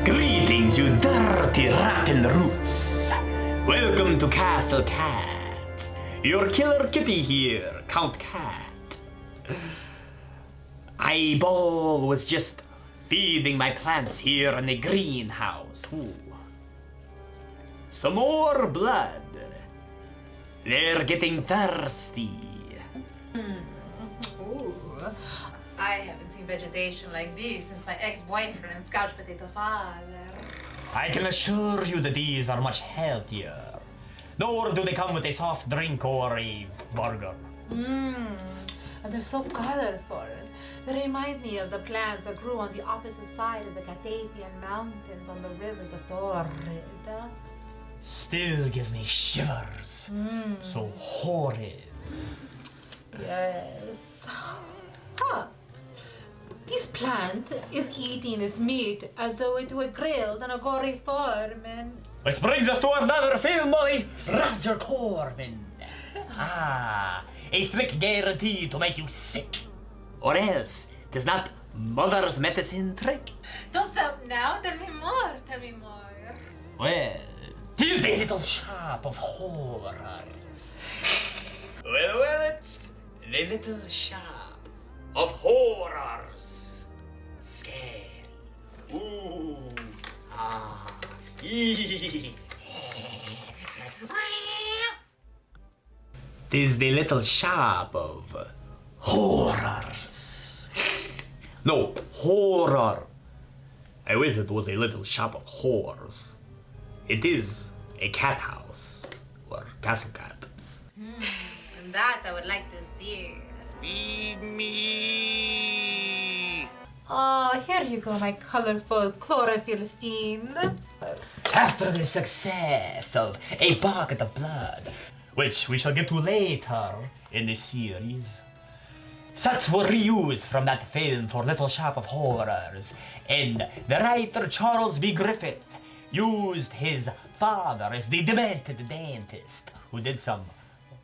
Greetings, you dirty, rotten roots. Welcome to Castle Cat. Your killer kitty here, Count Cat. Eyeball was just feeding my plants here in the greenhouse. Ooh. Some more blood. They're getting thirsty. Ooh. I haven't seen vegetation like this since my ex-boyfriend's couch potato father. I can assure you that these are much healthier. Nor do they come with a soft drink or a burger. And they're so colorful. They remind me of the plants that grew on the opposite side of the Catavian Mountains on the rivers of Torrid. Still gives me shivers. So horrid. Yes. Huh. This plant is eating its meat as though it were grilled in a gory form and... Which brings us to another film by Roger Corman. A flick guaranteed to make you sick. Or else, it is not mother's medicine trick. Don't stop now. Tell me more. Tell me more. Well, 'tis the little shop of horrors. Well, it's the little shop of horrors. Scary. Ooh. Ah. Ee. 'Tis the little shop of horrors. No, horror. I wish it was a little shop of horrors. It is a cat house, or castle cat. And that I would like to see. Feed me. Oh, here you go, my colorful chlorophyll fiend. After the success of A Bucket of Blood, which we shall get to later in the series, sets were reused from that film for Little Shop of Horrors, and the writer Charles B. Griffith used his father as the demented dentist who did some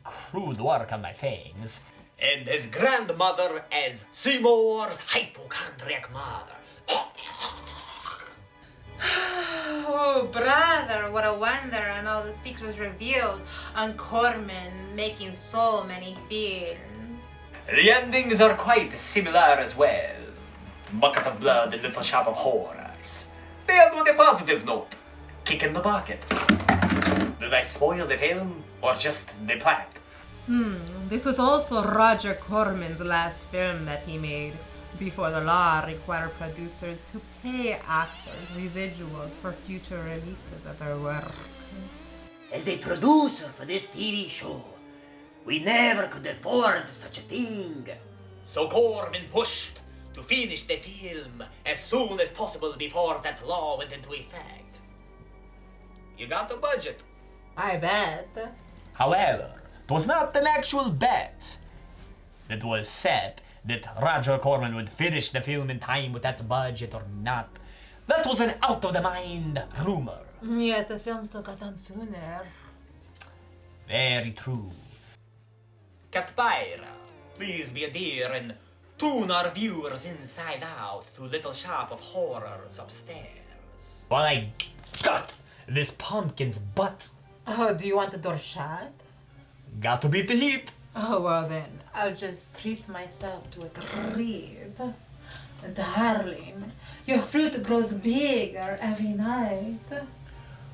crude work on my fangs, and his grandmother as Seymour's hypochondriac mother. Oh, brother, what a wonder, and all the secrets revealed on Corman making so many films. The endings are quite similar as well. Bucket of Blood and Little Shop of Horrors. They end with a positive note. Kick in the bucket. Did I spoil the film, or just the plot? This was also Roger Corman's last film that he made before the law required producers to pay actors residuals for future releases of their work. As a producer for this TV show, we never could afford such a thing. So Corman pushed to finish the film as soon as possible before that law went into effect. You got the budget. I bet. However, it was not an actual bet. It was set that Roger Corman would finish the film in time with that budget or not. That was an out-of-the-mind rumor. Yet the film still got done sooner. Very true. Katpyra, please be a dear and tune our viewers inside out to Little Shop of Horrors upstairs. While I got this pumpkin's butt. Oh, do you want the door shut? Got to beat the heat. Oh, well then, I'll just treat myself to a treat. Darling, your fruit grows bigger every night.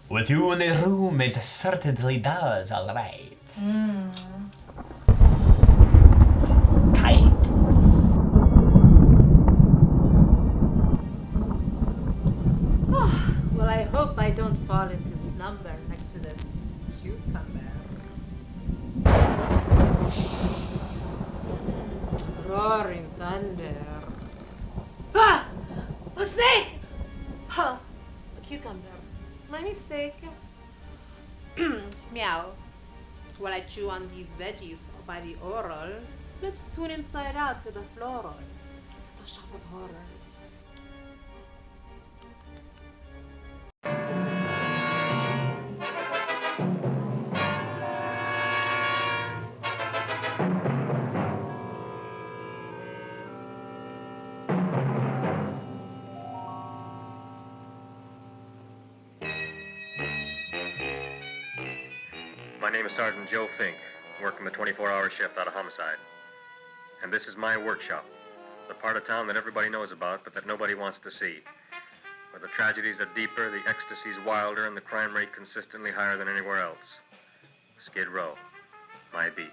With you in the room, it certainly does, all right. Tight. Well, I hope I don't fall into slumber next to this cucumber. Roaring thunder. Ah! A snake! Huh. A cucumber. My mistake. Meow. While I chew on these veggies by the oral, let's tune inside out to the floral. The shop of horrors. My name is Sergeant Joe Fink, working the 24-hour shift out of homicide. And this is my workshop, the part of town that everybody knows about, but that nobody wants to see. Where the tragedies are deeper, the ecstasy's wilder, and the crime rate consistently higher than anywhere else. Skid Row, my beat.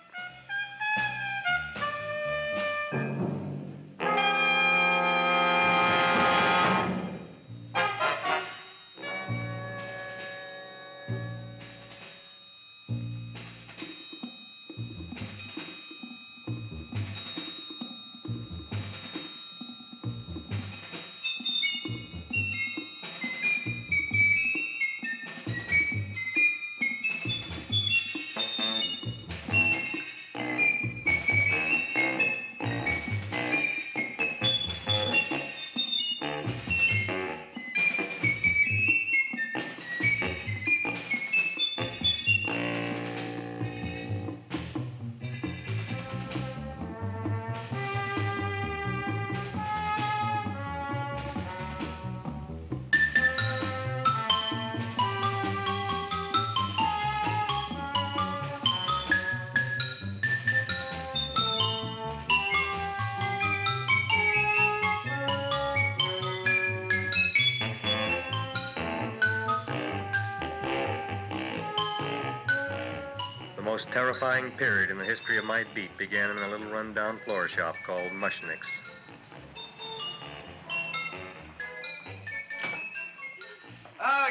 The most terrifying period in the history of my beat began in a little run-down floor shop called Mushnick's.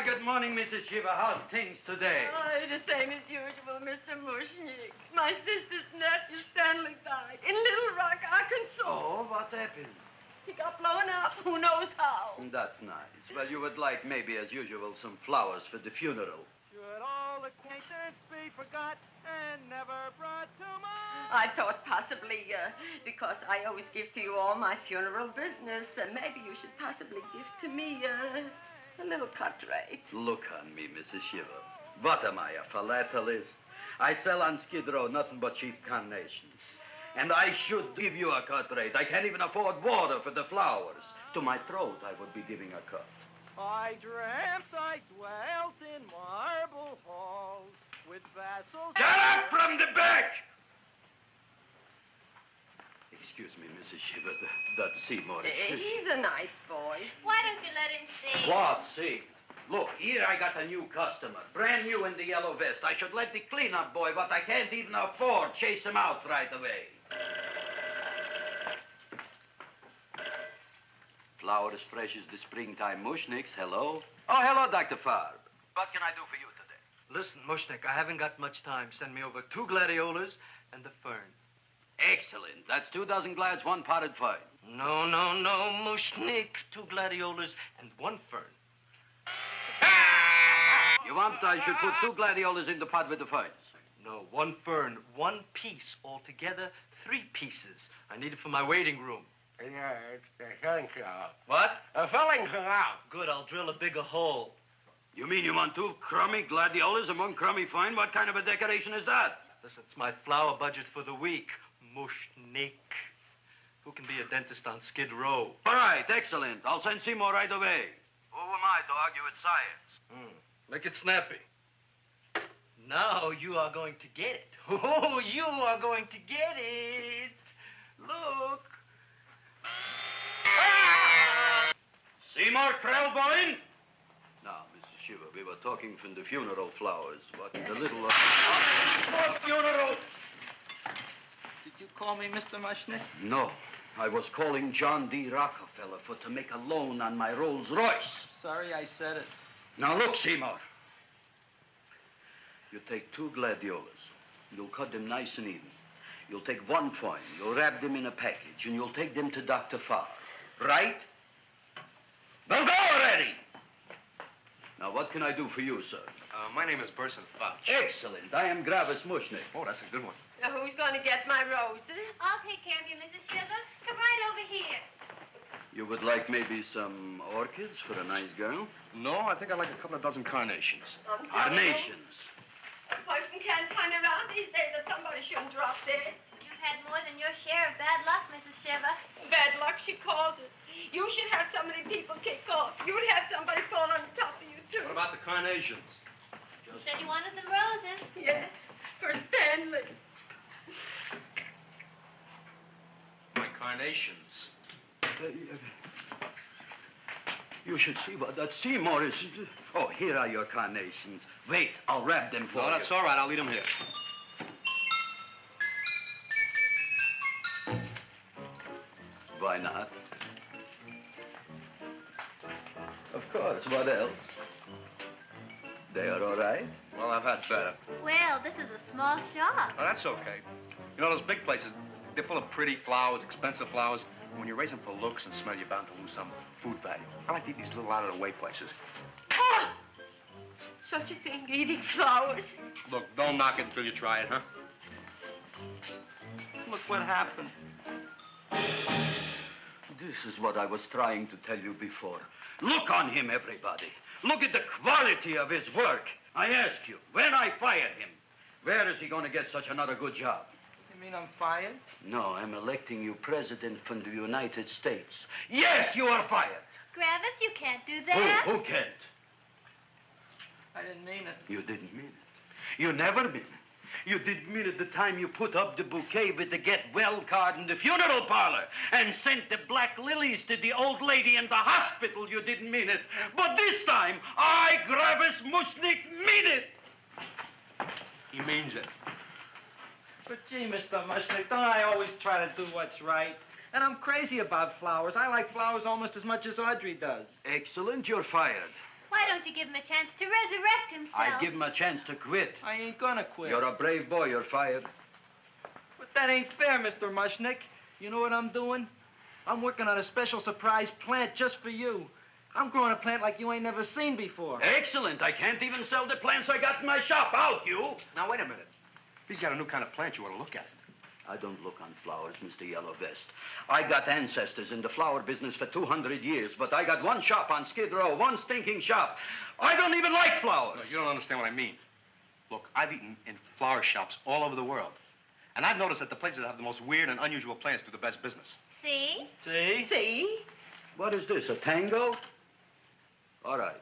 Good morning, Mrs. Shiva. How's things today? Oh, the same as usual, Mr. Mushnick. My sister's nephew, Stanley, died in Little Rock, Arkansas. Oh, what happened? He got blown up. Who knows how? That's nice. Well, you would like, maybe as usual, some flowers for the funeral. Should all acquaintance be forgot and never brought to mind? I thought possibly, because I always give to you all my funeral business, maybe you should possibly give to me a little cut rate. Look on me, Mrs. Shiva. What am I, a philatelist? I sell on Skid Row nothing but cheap carnations. And I should give you a cut rate. I can't even afford water for the flowers. To my throat, I would be giving a cut. I dreamt I dwelt in marble halls with vassals. Get up from the back! Excuse me, Mrs. Shiva, that's Seymour. He's a nice boy. Why don't you let him see? What, see? Look, here I got a new customer, brand new in the yellow vest. I should let the cleanup boy, what I can't even afford, chase him out right away. Flowers fresh as the springtime Mushnicks. Hello? Oh, hello, Dr. Farb. What can I do for you today? Listen, Mushnick, I haven't got much time. Send me over 2 gladiolas and the fern. Excellent. That's 2 dozen glads, 1 potted fern. No, Mushnick. 2 gladiolas and 1 fern. You want I should put 2 gladiolas in the pot with the ferns? No, 1 fern, 1 piece. Altogether, 3 pieces. I need it for my waiting room. Yeah, it's the filling canal. What? A filling canal. Good, I'll drill a bigger hole. You mean you want 2 crummy gladiolas and 1 crummy fern? What kind of a decoration is that? Listen, it's my flower budget for the week. Mushnick. Who can be a dentist on Skid Row? All right, excellent. I'll send Seymour right away. Who am I to argue with science? Make it snappy. Now you are going to get it. Oh, you are going to get it. Look. Seymour Krellboyne? Now, Mrs. Shiva, we were talking from the funeral flowers. What the little... For funeral. Did you call me Mr. Mushnick? No. I was calling John D. Rockefeller to make a loan on my Rolls Royce. Sorry I said it. Now, look, Seymour. You take 2 gladiolas. You'll cut them nice and even. You'll take 1 fern. You'll wrap them in a package, and you'll take them to Dr. Farr. Right? Now go already! Now, what can I do for you, sir? My name is Burson Fouch. Excellent. I am Gravis Mushnick. Oh, that's a good one. Now, who's going to get my roses? I'll take care of you, Mrs. Shiva. Come right over here. You would like maybe some orchids for a nice girl? No, I think I'd like a couple of dozen carnations. Carnations. A person can't turn around these days that somebody shouldn't drop dead. You've had more than your share of bad luck, Mrs. Shiva. Bad luck, she calls it. You should have so many people kick off. You would have somebody fall on top of you, too. What about the carnations? You said you wanted some roses. Yeah. for Stanley. My carnations. You should see what that Seymour is. Oh, here are your carnations. Wait, I'll wrap them for you. No, that's all right. I'll leave them here. Why not? Of course. What else? They are all right? Well, I've had better. Well, this is a small shop. Oh, that's okay. You know, those big places, they're full of pretty flowers, expensive flowers. When you raise them for looks and smell, you're bound to lose some food value. I like to eat these little out-of-the-way places. Oh! Such a thing, eating flowers. Look, don't knock it until you try it, huh? Look what happened. This is what I was trying to tell you before. Look on him, everybody. Look at the quality of his work. I ask you, when I fire him, where is he going to get such another good job? You mean I'm fired? No, I'm electing you president from the United States. Yes, you are fired. Gravis, you can't do that. Who can't? I didn't mean it. You didn't mean it. You never mean it. You didn't mean it the time you put up the bouquet with the get well card in the funeral parlor and sent the black lilies to the old lady in the hospital. You didn't mean it. But this time, I, Gravis Mushnik, mean it. He means it. But gee, Mr. Mushnick, don't I always try to do what's right? And I'm crazy about flowers. I like flowers almost as much as Audrey does. Excellent, you're fired. Why don't you give him a chance to resurrect himself? I give him a chance to quit. I ain't gonna quit. You're a brave boy, you're fired. But that ain't fair, Mr. Mushnick. You know what I'm doing? I'm working on a special surprise plant just for you. I'm growing a plant like you ain't never seen before. Excellent. I can't even sell the plants I got in my shop. Out, you. Now, wait a minute. He's got a new kind of plant you ought to look at. I don't look on flowers, Mr. Yellow Vest. I got ancestors in the flower business for 200 years, but I got one shop on Skid Row, one stinking shop. I don't even like flowers. No, you don't understand what I mean. Look, I've eaten in flower shops all over the world. And I've noticed that the places that have the most weird and unusual plants do the best business. See? See? See? What is this, a tango? All right.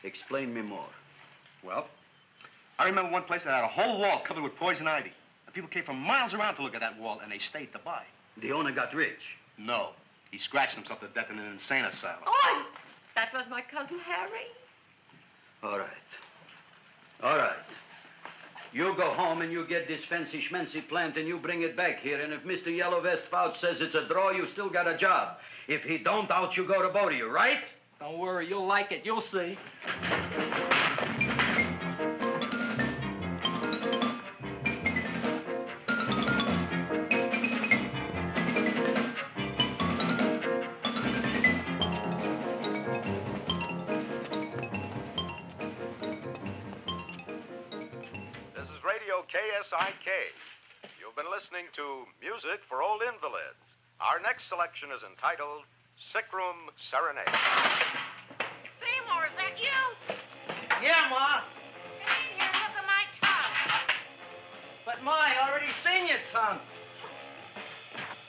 Explain me more. Well, I remember one place that had a whole wall covered with poison ivy. And people came from miles around to look at that wall, and they stayed to buy. The owner got rich. No. He scratched himself to death in an insane asylum. Oh, that was my cousin Harry. All right. All right. You go home and you get this fancy schmancy plant and you bring it back here. And if Mr. Yellow Vest Fouch says it's a draw, you still got a job. If he don't, out you go to both of you, right? Don't worry, you'll like it. You'll see. KSIK. You've been listening to Music for Old Invalids. Our next selection is entitled Sick Room Serenade. Seymour, is that you? Yeah, Ma. Come in here, look at my tongue. But, Ma, I already seen your tongue.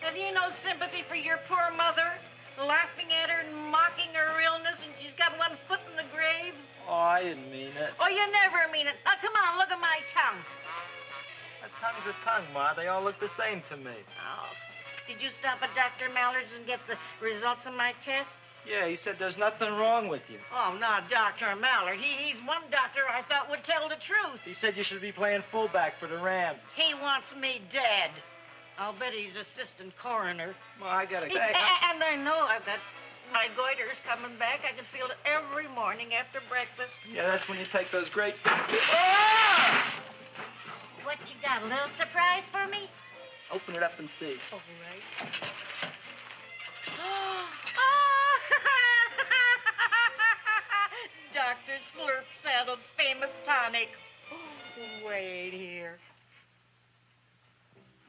Have you no sympathy for your poor mother? Laughing at her and mocking her illness, and she's got one foot in the grave? Oh, I didn't mean it. Oh, you never mean it. Now, come on, look at my tongue. A tongue's a tongue, Ma. They all look the same to me. Oh, did you stop at Dr. Mallard's and get the results of my tests? Yeah, he said there's nothing wrong with you. Oh, not Dr. Mallard. He's one doctor I thought would tell the truth. He said you should be playing fullback for the Rams. He wants me dead. I'll bet he's assistant coroner. Ma, I gotta go. And I know I've got my goiter's coming back. I can feel it every morning after breakfast. Yeah, that's when you take those great... What you got, a little surprise for me? Open it up and see. All right. Dr. Slurp Saddle's famous tonic. Wait here.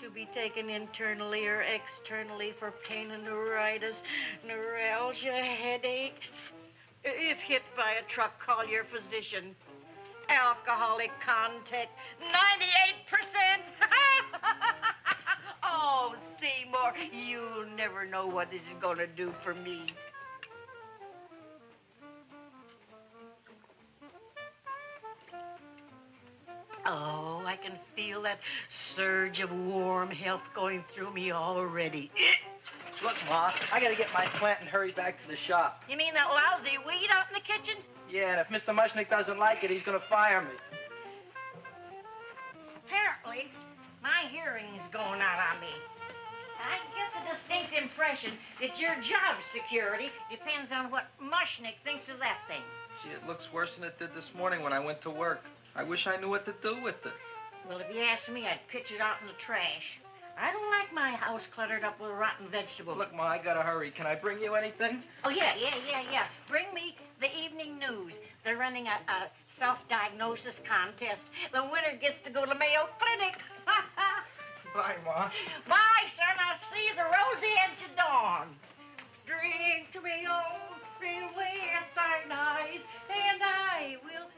To be taken internally or externally for pain and neuritis, neuralgia, headache. If hit by a truck, call your physician. Alcoholic contact, 98%. Oh, Seymour, you'll never know what this is going to do for me. Oh, feel that surge of warm health going through me already. Look, Ma, I gotta get my plant and hurry back to the shop. You mean that lousy weed out in the kitchen? Yeah, and if Mr. Mushnick doesn't like it, he's gonna fire me. Apparently, my hearing is going out on me. I get the distinct impression that your job security depends on what Mushnick thinks of that thing. Gee, it looks worse than it did this morning when I went to work. I wish I knew what to do with it. Well, if you asked me, I'd pitch it out in the trash. I don't like my house cluttered up with rotten vegetables. Look, Ma, I gotta hurry. Can I bring you anything? Oh, yeah. Bring me the evening news. They're running a self-diagnosis contest. The winner gets to go to Mayo Clinic. Bye, Ma. Bye, son. I'll see you the rosy edge of dawn. Drink to me, oh, drink away at thine eyes, and I will...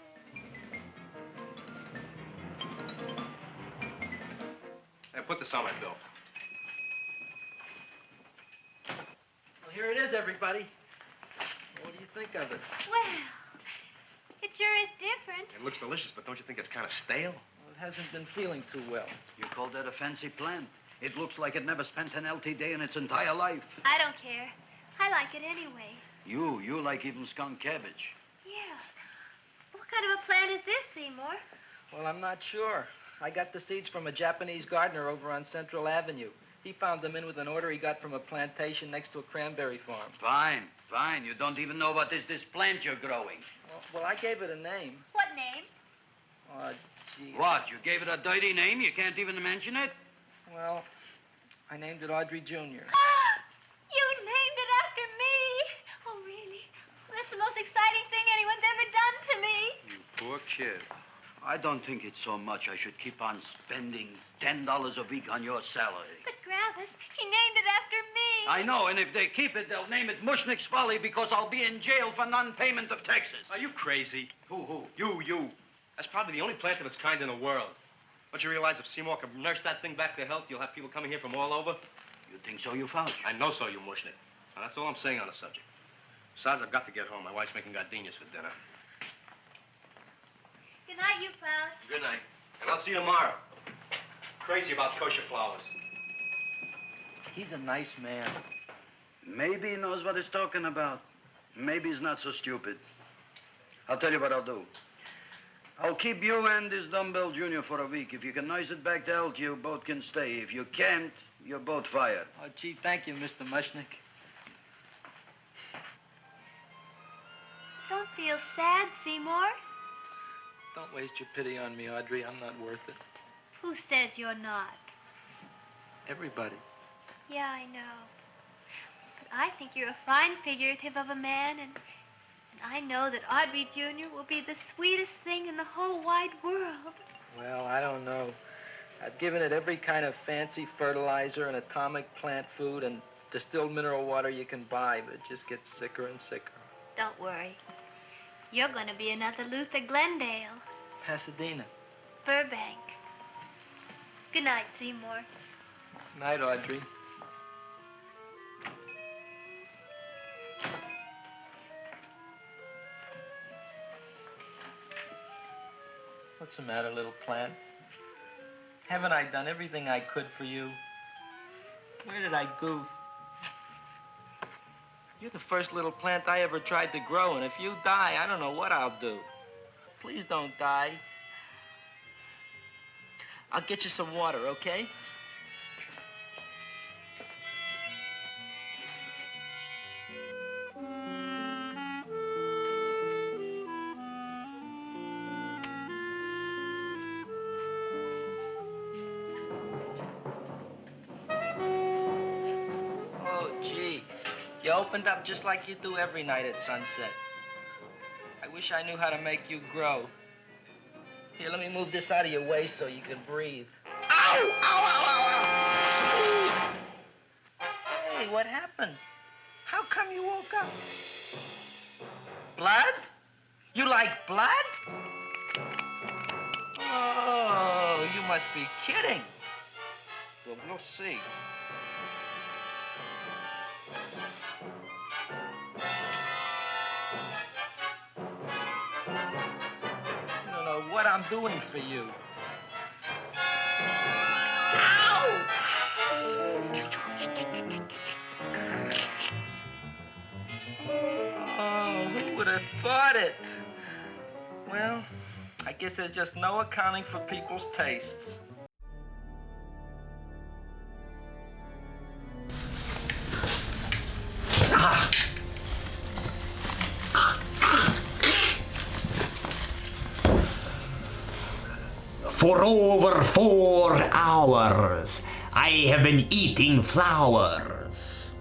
Hey, put this on my bill. Well, here it is, everybody. What do you think of it? Well, it sure is different. It looks delicious, but don't you think it's kind of stale? Well, it hasn't been feeling too well. You call that a fancy plant? It looks like it never spent an LT day in its entire life. I don't care. I like it anyway. You like even skunk cabbage. Yeah. What kind of a plant is this, Seymour? Well, I'm not sure. I got the seeds from a Japanese gardener over on Central Avenue. He found them in with an order he got from a plantation next to a cranberry farm. Fine. You don't even know what is this plant you're growing. Well, I gave it a name. What name? Oh, gee. What? You gave it a dirty name? You can't even mention it? Well, I named it Audrey Jr. You named it after me. Oh, really? Well, that's the most exciting thing anyone's ever done to me. You poor kid. I don't think it's so much I should keep on spending $10 a week on your salary. But, Gravis, he named it after me. I know, and if they keep it, they'll name it Mushnick's Folly because I'll be in jail for non-payment of taxes. Are you crazy? Who? You. That's probably the only plant of its kind in the world. Don't you realize if Seymour can nurse that thing back to health, you'll have people coming here from all over? You think so, you found? I know so, you Mushnick. Now, that's all I'm saying on the subject. Besides, I've got to get home. My wife's making gardenias for dinner. Good night, you pal. Good night. And I'll see you tomorrow. Crazy about kosher flowers. He's a nice man. Maybe he knows what he's talking about. Maybe he's not so stupid. I'll tell you what I'll do. I'll keep you and this dumbbell junior for a week. If you can nurse it back to health, you both can stay. If you can't, you're both fired. Oh, gee, thank you, Mr. Mushnick. Don't feel sad, Seymour. Don't waste your pity on me, Audrey. I'm not worth it. Who says you're not? Everybody. Yeah, I know. But I think you're a fine figurative of a man, and I know that Audrey Jr. will be the sweetest thing in the whole wide world. Well, I don't know. I've given it every kind of fancy fertilizer and atomic plant food and distilled mineral water you can buy, but it just gets sicker and sicker. Don't worry. You're going to be another Luther Glendale. Pasadena. Burbank. Good night, Seymour. Night, Audrey. What's the matter, little plant? Haven't I done everything I could for you? Where did I goof? You're the first little plant I ever tried to grow, and if you die, I don't know what I'll do. Please don't die. I'll get you some water, okay? You opened up just like you do every night at sunset. I wish I knew how to make you grow. Here, let me move this out of your way so you can breathe. Ow! Ow, ow, ow, ow! Hey, what happened? How come you woke up? Blood? You like blood? Oh, you must be kidding. Well, we'll see. What I'm doing for you. would have thought it? Well, I guess there's just no accounting for people's tastes. For over 4 hours, I have been eating flowers.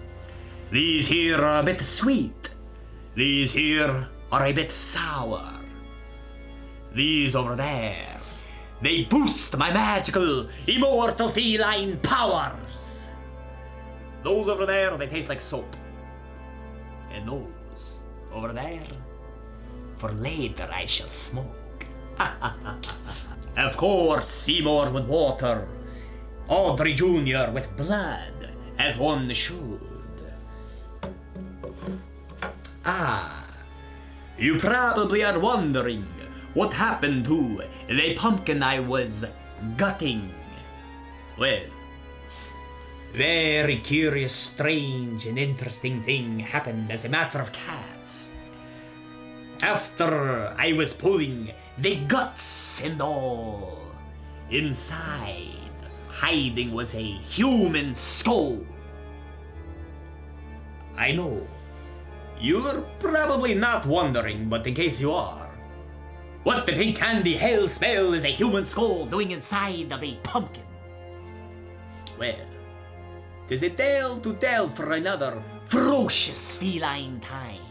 These here are a bit sweet. These here are a bit sour. These over there, they boost my magical, immortal feline powers. Those over there, they taste like soap. And those over there, for later I shall smoke. Of course, Seymour with water, Audrey Jr. with blood, as one should. Ah, you probably are wondering what happened to the pumpkin I was gutting. Well, very curious, strange, and interesting thing happened as a matter of cats. After I was pulling the guts and all, inside, hiding was a human skull. I know, you're probably not wondering, but in case you are, what the pink candy hell smell is a human skull doing inside of a pumpkin? Well, 'tis a tale to tell for another ferocious feline time.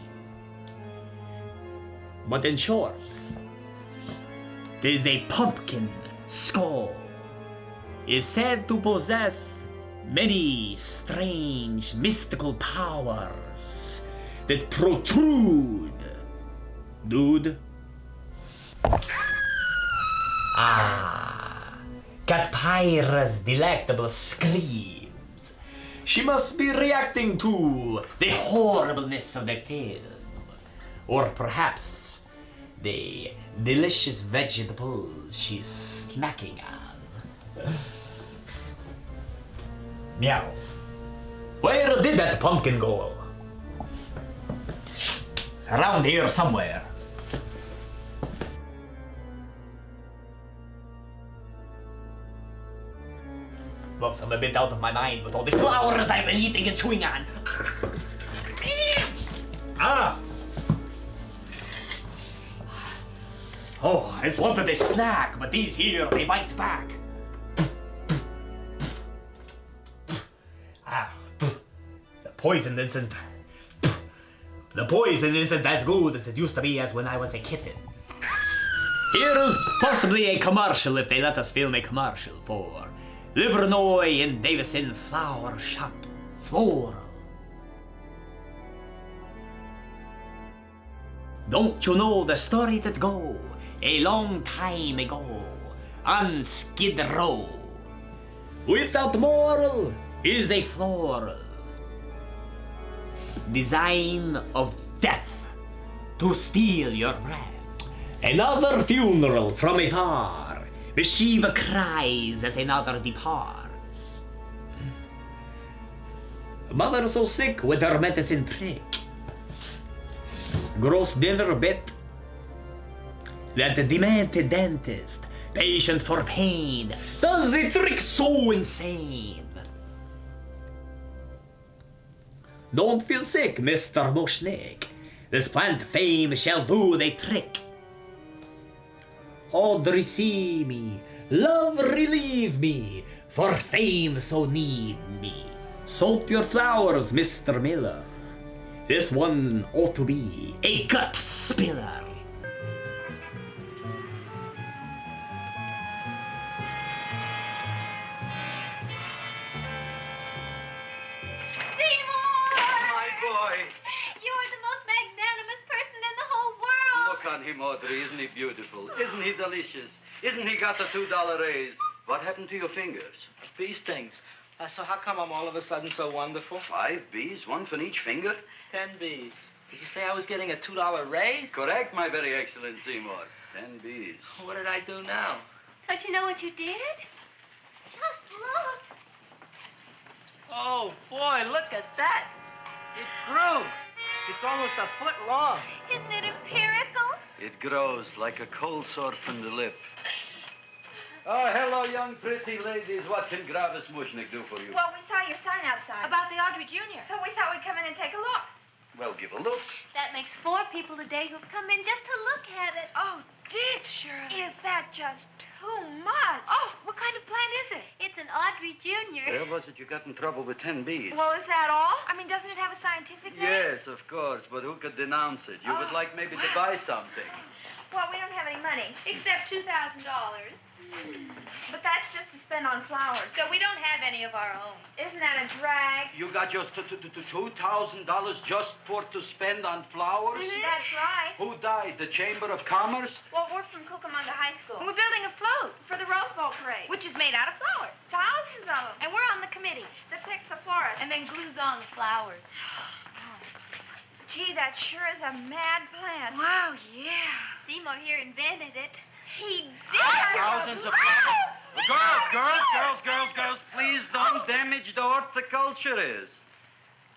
But in short, 'tis a pumpkin skull. Is said to possess many strange mystical powers that protrude. Dude? Ah, Katpyra's delectable screams. She must be reacting to the horribleness of the film. Or perhaps the delicious vegetables she's snacking on. Meow. Where did that pumpkin go? It's around here somewhere. Well, I'm a bit out of my mind with all the flowers I've been eating and chewing on. Ah! Oh, I just wanted a snack, but these here, they bite back. Ah, the poison isn't as good as it used to be as when I was a kitten. Here's possibly a commercial if they let us film a commercial for Livernois and Davison Flower Shop Floral. Don't you know the story that go a long time ago on Skid Row? Without moral is a floral. Design of death to steal your breath. Another funeral from afar, Shiva cries as another departs. Mother so sick with her medicine trick. Gross dinner bit that the demented dentist, patient for pain, does the trick so insane. Don't feel sick, Mr. Mushnik. This plant fame shall do the trick. Audrey, see me, love relieve me, for fame so need me. Salt your flowers, Mr. Miller. This one ought to be a gut spiller. On him, Audrey. Isn't he beautiful? Isn't he delicious? Isn't he got the $2 raise? What happened to your fingers? Bee stings. So how come I'm all of a sudden so wonderful? 5 bees, one for each finger? 10 bees. Did you say I was getting a $2 raise? Correct, my very excellent Seymour. 10 bees. What did I do now? Don't you know what you did? Just look. Oh, boy, look at that. It grew. It's almost a foot long. Isn't it empirical? It grows like a cold sore from the lip. Oh, hello, young pretty ladies. What can Gravis Mushnik do for you? Well, we saw your sign outside. About the Audrey Jr. So we thought we'd come in and take a look. Well, give a look. That makes 4 people today who've come in just to look at it. Oh, Dick, Shirley. Is that just too much? Oh, what kind of plant is it? It's an Audrey Jr. Where was it you got in trouble with 10 bees? Well, is that all? I mean, doesn't it have a scientific name? Yes, of course, but who could denounce it? You would like maybe to buy something. Well, we don't have any money. Except $2,000. But that's just to spend on flowers. So we don't have any of our own. Isn't that a drag? You got just $2,000 just to spend on flowers? That's right. Who died? The Chamber of Commerce? Well, we're from Cucamonga High School. We're building a float, For the Rose Bowl parade. which is made out of flowers. Thousands of them. And we're on the committee That picks the florist. and then glues on the flowers. Gee, that sure is a mad plant. Wow, yeah. Seymour here invented it. He did. Thousands of flowers. Girls, please don't damage the horticulturist.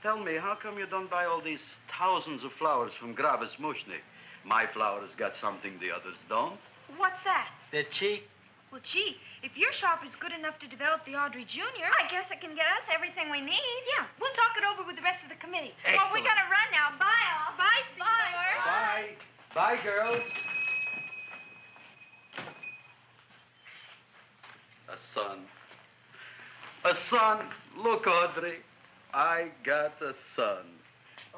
Tell me, how come you don't buy all these thousands of flowers from Gravis Mushnik? My flowers got something the others don't. What's that? They're cheap. Well, gee, if your shop is good enough to develop the Audrey Jr. I guess it can get us everything we need. Yeah, we'll talk it over with the rest of the committee. Well, we gotta run now. Bye, all. Bye, Seymour. Bye. Bye, girls. A son. A son. Look, Audrey. I got a son.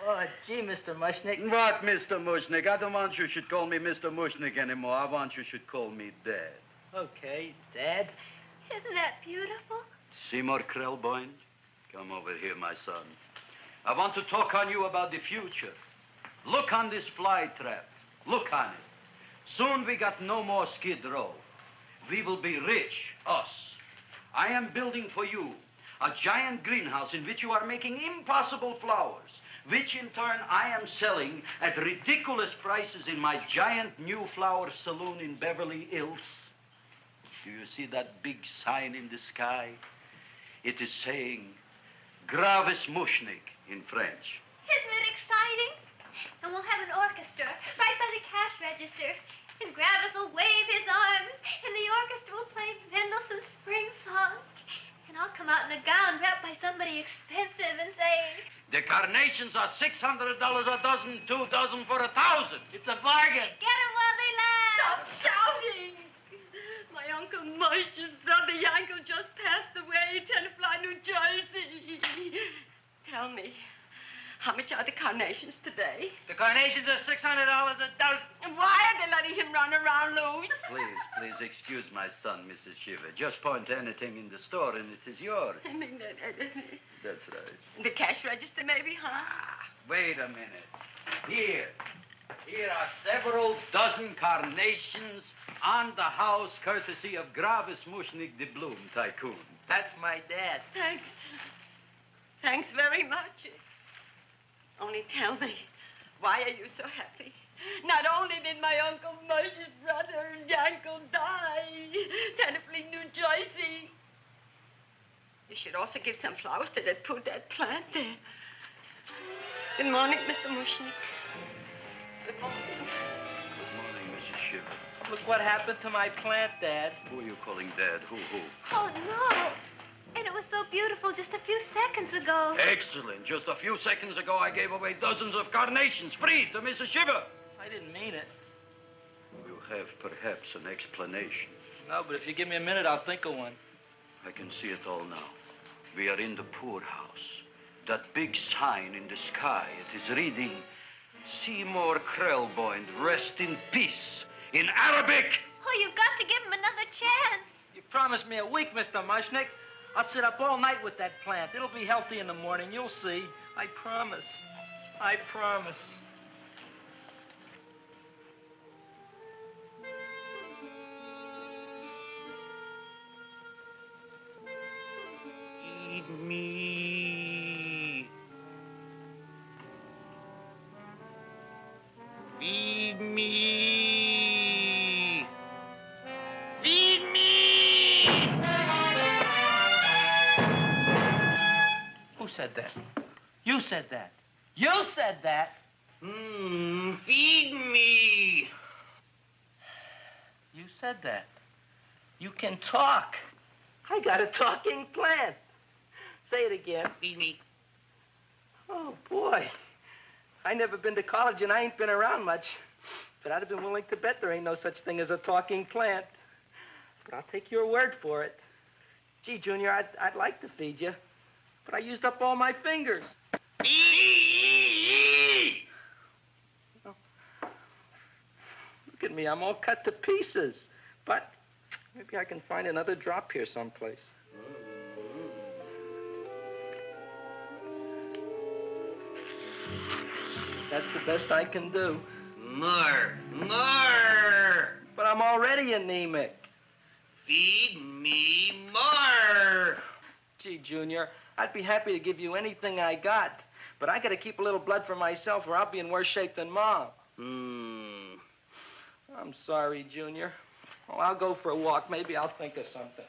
Oh, gee, Mr. Mushnik. What, Mr. Mushnik? I don't want you should call me Mr. Mushnik anymore. I want you should call me Dad. Okay, Dad. Isn't that beautiful? Seymour Krellboyne, come over here, my son. I want to talk on you about the future. Look on this fly trap. Look on it. Soon we got no more Skid Row. We will be rich, us. I am building for you a giant greenhouse in which you are making impossible flowers, which in turn I am selling at ridiculous prices in my giant new flower saloon in Beverly Hills. Do you see that big sign in the sky? It is saying Gravis Mushnik in French. Isn't it exciting? And we'll have an orchestra right by the cash register. And Gravis will wave his arms, and the orchestra will play Mendelssohn's Spring Song. And I'll come out in a gown wrapped by somebody expensive and say, The carnations are $600 a dozen, 2 dozen for $1,000. It's a bargain. get 'em while they last. Stop shouting! My Uncle Moshe's brother Yanko just passed away, Tenafly, New Jersey. Tell me, how much are the carnations today? The carnations are $600 a dozen. And why are they letting him run around loose? Please excuse my son, Mrs. Shiver. Just point to anything in the store and it is yours. I mean, That's right. the cash register maybe, huh? Wait a minute. Here are several dozen carnations on the house courtesy of Gravis Mushnik, the Bloom Tycoon. That's my dad. Thanks. Thanks very much. Only tell me, why are you so happy? Not only did my Uncle Moshe's brother Yanko die, Tenafly, New Jersey, you should also give some flowers to that poor dead plant there. Good morning, Mr. Mushnik. Good morning. Good morning, Mrs. Shiver. Look what happened to my plant, Dad. Who are you calling Dad? Who? Oh, no. And it was so beautiful just a few seconds ago. Excellent. Just a few seconds ago, I gave away dozens of carnations free to Mrs. Shiver. I didn't mean it. You have perhaps an explanation. No, but if you give me a minute, I'll think of one. I can see it all now. We are in the poorhouse. That big sign in the sky, it is reading, Seymour Krellboyne, rest in peace, in Arabic. Oh, you've got to give him another chance. You promised me a week, Mr. Mushnik. I'll sit up all night with that plant. It'll be healthy in the morning. You'll see. I promise. I promise. Feed me. Feed me. Feed me. Who said that? You said that. You said that. Feed me. You said that. You can talk. I got a talking plant. Say it again. Feed me. Oh, boy. I never been to college and I ain't been around much. But I'd have been willing to bet there ain't no such thing as a talking plant. But I'll take your word for it. Gee, Junior, I'd like to feed you. But I used up all my fingers. Look at me, I'm all cut to pieces. But maybe I can find another drop here someplace. That's the best I can do. More. But I'm already anemic. Feed me more. Gee, Junior, I'd be happy to give you anything I got. But I gotta keep a little blood for myself or I'll be in worse shape than Mom. I'm sorry, Junior. Well, I'll go for a walk. Maybe I'll think of something.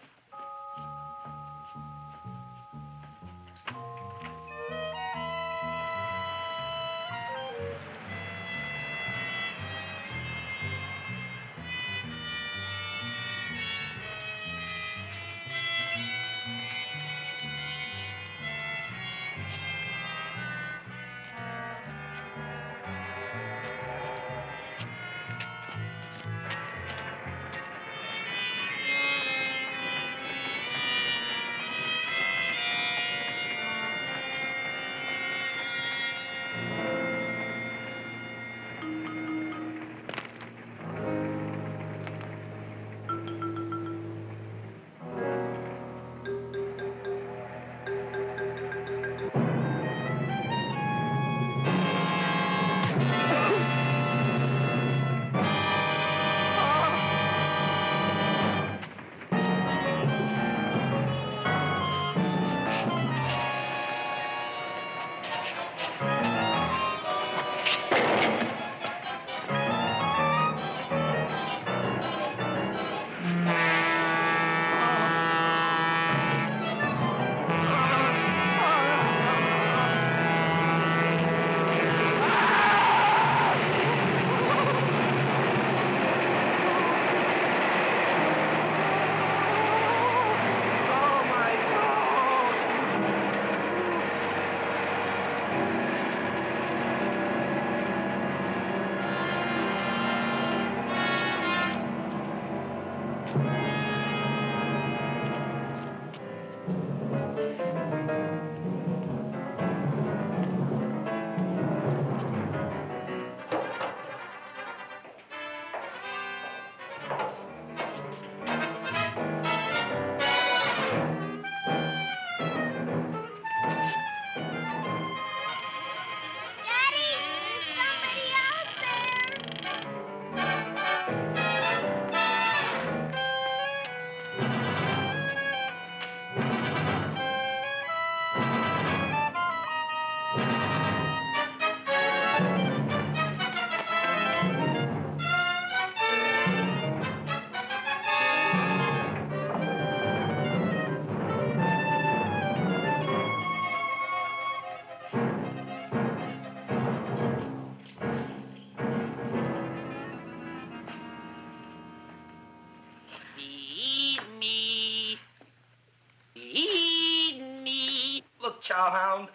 Chowhound.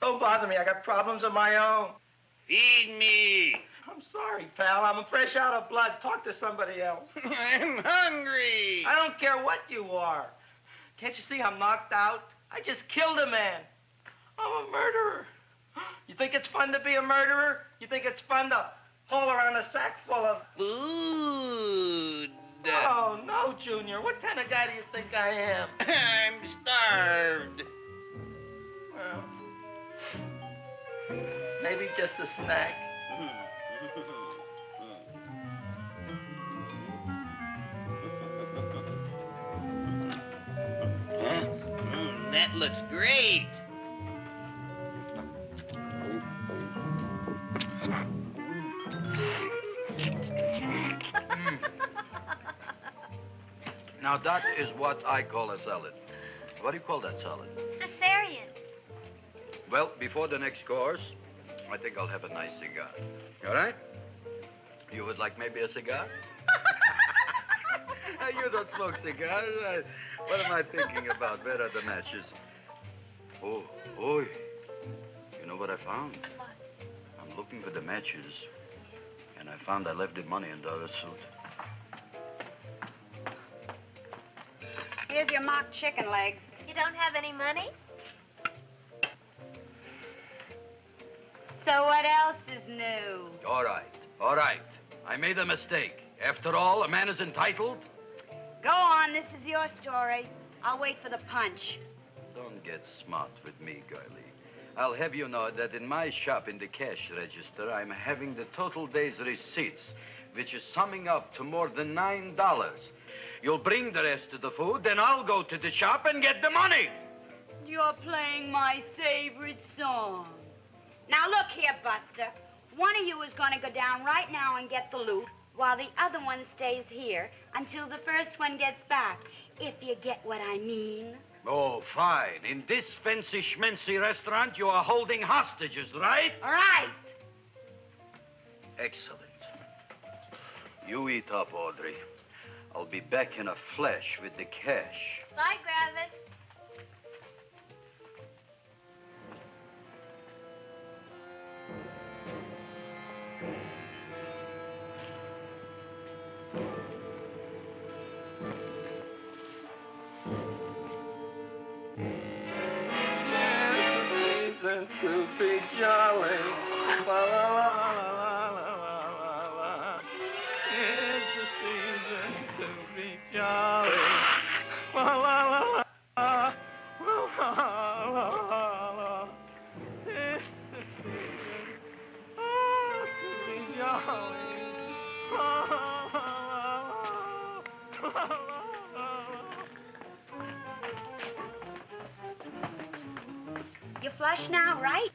Don't bother me. I got problems of my own. Feed me. I'm sorry, pal. I'm fresh out of blood. Talk to somebody else. I'm hungry. I don't care what you are. Can't you see I'm knocked out? I just killed a man. I'm a murderer. You think it's fun to be a murderer? You think it's fun to haul around a sack full of food? Oh, no, Junior. What kind of guy do you think I am? I'm starved. Well, maybe just a snack. That looks great. Now, that is what I call a salad. What do you call that salad? Cesarean. Well, before the next course, I think I'll have a nice cigar. All right? You would like maybe a cigar? You don't smoke cigars. What am I thinking about? Where are the matches? Oh, you know what I found? What? I'm looking for the matches, and I found I left the money in the other suit. Here's your mock chicken legs. You don't have any money? So what else is new? All right. I made a mistake. After all, a man is entitled. Go on, this is your story. I'll wait for the punch. Don't get smart with me, girlie. I'll have you know that in my shop in the cash register, I'm having the total day's receipts, which is summing up to more than $9. You'll bring the rest of the food, then I'll go to the shop and get the money. You're playing my favorite song. Now look here, Buster. One of you is going to go down right now and get the loot, while the other one stays here until the first one gets back, if you get what I mean. Oh, fine. In this fancy schmancy restaurant, you are holding hostages, right? All right. Excellent. You eat up, Audrey. I'll be back in a flash with the cash. Bye, Gravis. To be jolly. La la la la la la la. It's the season to be jolly. La la la la. La la la. It's the season to be jolly. La la la la la. You flush now, right?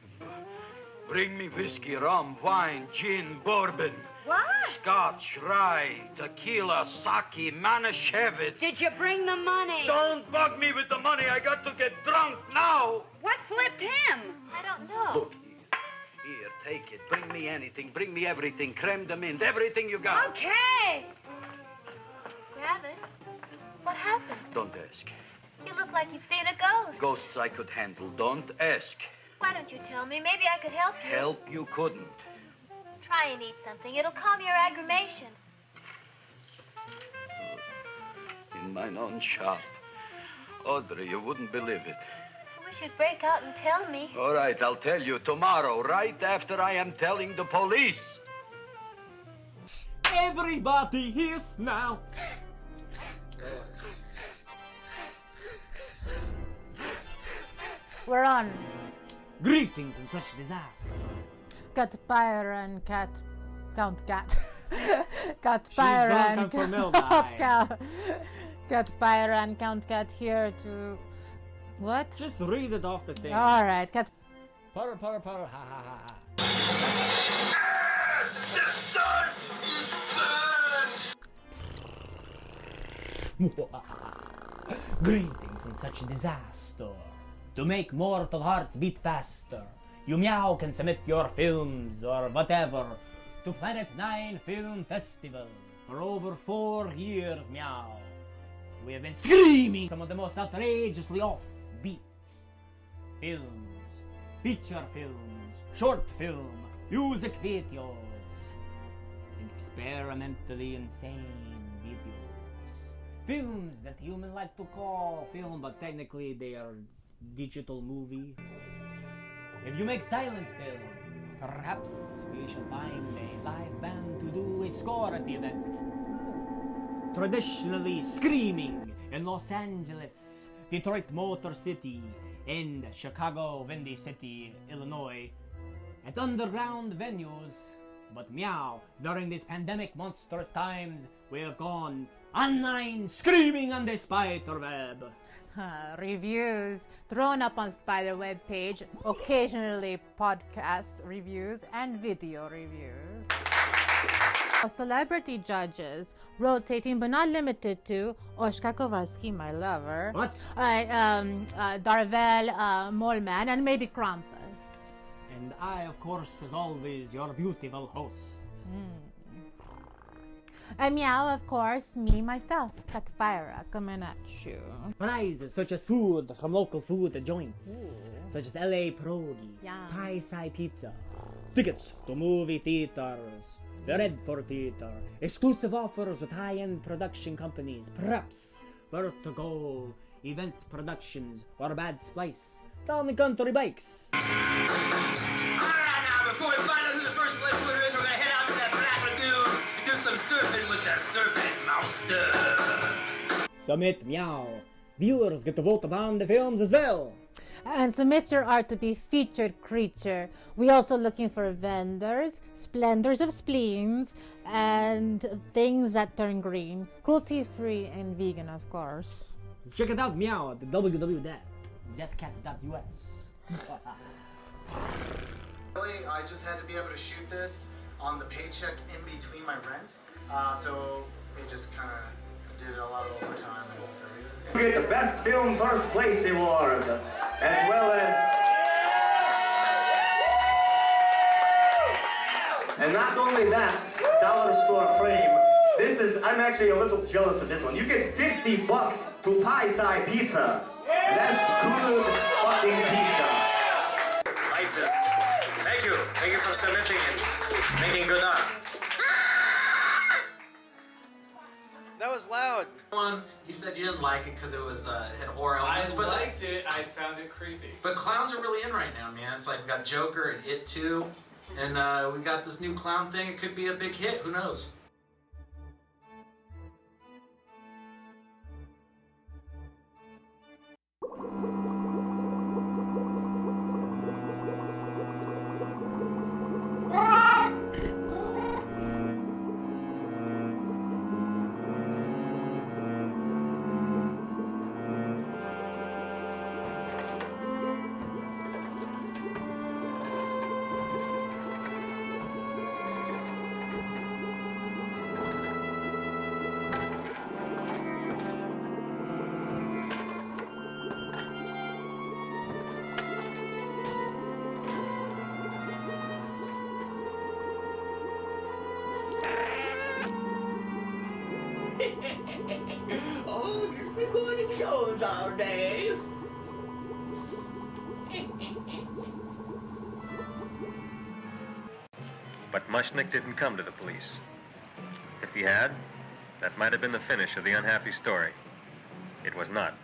Bring me whiskey, rum, wine, gin, bourbon. What? Scotch, rye, tequila, sake, Manischewitz. Did you bring the money? Don't bug me with the money. I got to get drunk now. What flipped him? I don't know. Look, here, take it. Bring me anything. Bring me everything. Creme de mint, everything you got. Okay. Gravis, what happened? Don't ask. You look like you've seen a ghost. Ghosts I could handle. Don't ask. Why don't you tell me? Maybe I could help you. Help you couldn't. Try and eat something. It'll calm your aggravation. In mine own shop. Audrey, you wouldn't believe it. I wish you'd break out and tell me. All right, I'll tell you tomorrow, right after I am telling the police. Everybody hiss now. We're on. Greetings in such disaster. Cat Pyre and Cat. Count Cat. Cat She's Pyre drunk and and formaldehyde. Cat Pyre and Count Cat here to. What? Just read it off the thing. Alright, Cat. Purr, purr, purr, ha ha ha ha. Greetings in such disaster. To make mortal hearts beat faster, you meow can submit your films or whatever to Planet 9 Film Festival. For over 4 years, meow, we have been screaming some of the most outrageously offbeat films, feature films, short film, music videos, and experimentally insane videos. Films that humans like to call film, but technically they are digital movies. If you make silent film, perhaps we shall find a live band to do a score at the event. Traditionally screaming in Los Angeles, Detroit Motor City, and Chicago Windy City, Illinois, at underground venues. But meow, during these pandemic monstrous times, we have gone online screaming on the spider web. Reviews thrown up on Spider web page, occasionally podcast reviews and video reviews. Celebrity judges, rotating but not limited to Oshka Kowarski, my lover. What? Darvel, Moleman, and maybe Krampus. And I, of course, as always, your beautiful host. And meow, of course, me, myself, Katfira, coming at you. Prizes such as food from local food joints, such as LA Pierogi, Yum. Pie Sci Pizza, tickets to movie theaters, the Red for Theater, exclusive offers with high-end production companies, perhaps Vertigo, event productions, or Bad Splice, down the country bikes. Alright now, before we find out who the first place winner is, we're gonna head out to that Black Lagoon and do some surfing with the surfing monster. Submit meow. Viewers get to vote upon the films as well. And submit your art to be featured creature. We also looking for vendors, splendors of spleens, and things that turn green. Cruelty-free and vegan, of course. Check it out, meow, at the www.deathcat.us. Really, I just had to be able to shoot this on the paycheck in between my rent. So we just kind of did a lot of overtime and everything. You get the Best Film First Place Award, as well as... And not only that, dollar store frame. This is, I'm actually a little jealous of this one. You get $50 to Pie Sci Pizza. That's good fucking pizza. Isis, thank you. Thank you for submitting and making good art. That was loud. One, you said you didn't like it because it was had horror elements. I liked it. I found it creepy. But clowns are really in right now, man. It's like we got Joker and It Too, and we got this new clown thing. It could be a big hit. Who knows? Oh, just been morning shows all days. But Mushnick didn't come to the police. If he had, that might have been the finish of the unhappy story. It was not.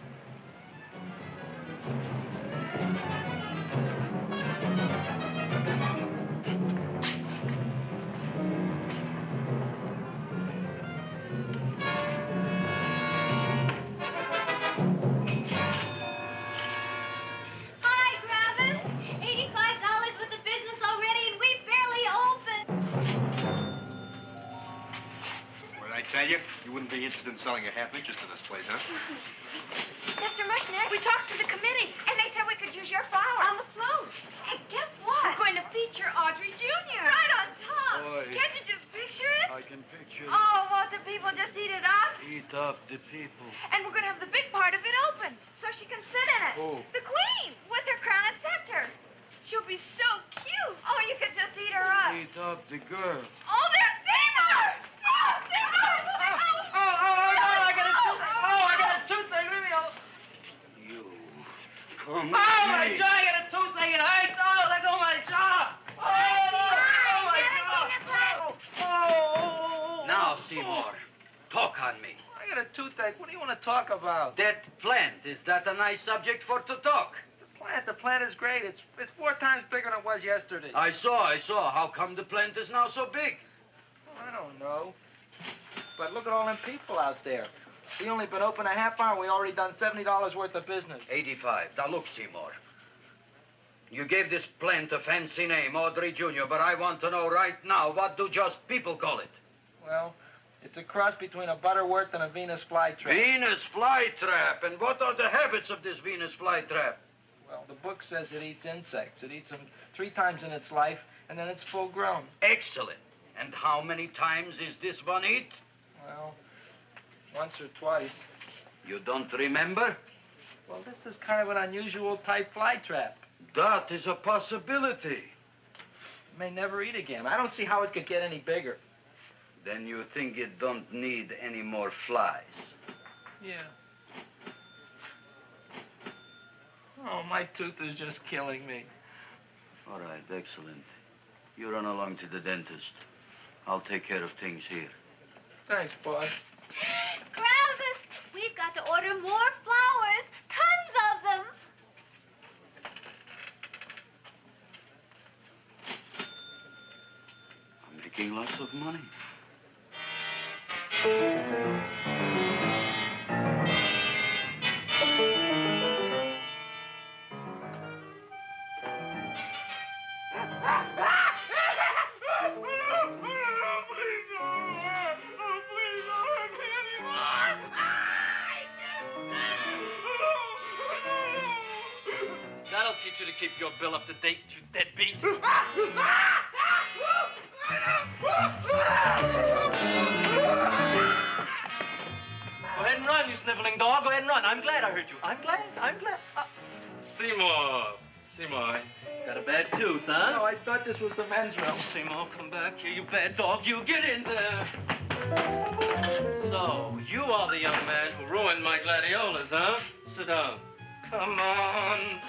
Hi, Gravis. $85 with the business already, and we barely opened. What did I tell you? You wouldn't be interested in selling a half interest in this place, huh? Mr. Mushnick, we talked to the committee, and they said we could use your flower on the float. And guess what? We're going to feature Audrey Jr. Right on top. Boy. Can't you just picture it? I can picture it. Oh, won't the people just eat it up? Eat up the people. And we're going to have the big part of it open, so she can sit in it. Who? The queen, with her crown and scepter. She'll be so cute. Oh, you could just eat her up. Eat up the girl. Oh, there's Seymour! Oh, Seymour! I got a toothache. Leave me alone. Come Oh, with my me. jaw, I got a toothache. It hurts. Oh, let go of my jaw. Oh, my jaw. Oh. Now, Seymour, talk on me. I got a toothache. What do you want to talk about? That plant, is that a nice subject for to talk? The plant is great. It's 4 times bigger than it was yesterday. I saw. How come the plant is now so big? I don't know. But look at all them people out there. We only been open a half hour, and we already done $70 worth of business. 85. Now, look, Seymour. You gave this plant a fancy name, Audrey Jr., but I want to know right now, what do just people call it? Well, it's a cross between a Butterworth and a Venus flytrap. Venus flytrap. And what are the habits of this Venus flytrap? Well, the book says it eats insects. It eats them 3 times in its life, and then it's full grown. Excellent. And how many times is this one eat? Well, once or twice. You don't remember? Well, this is kind of an unusual type flytrap. That is a possibility. may never eat again. I don't see how it could get any bigger. Then you think it don't need any more flies? Yeah. Oh, my tooth is just killing me. All right, excellent. You run along to the dentist. I'll take care of things here. Thanks, boy. Gravis, we've got to order more flowers. Tons of them. I'm making lots of money. That'll teach you to keep your bill up to date, you deadbeat. Go ahead and run, you sniveling dog. Go ahead and run. I'm glad I hurt you. I'm glad. Seymour, got a bad tooth, huh? No, I thought this was the men's room. Seymour, come back here, you bad dog. You get in there. So, you are the young man who ruined my gladiolas, huh? Sit down. Come on.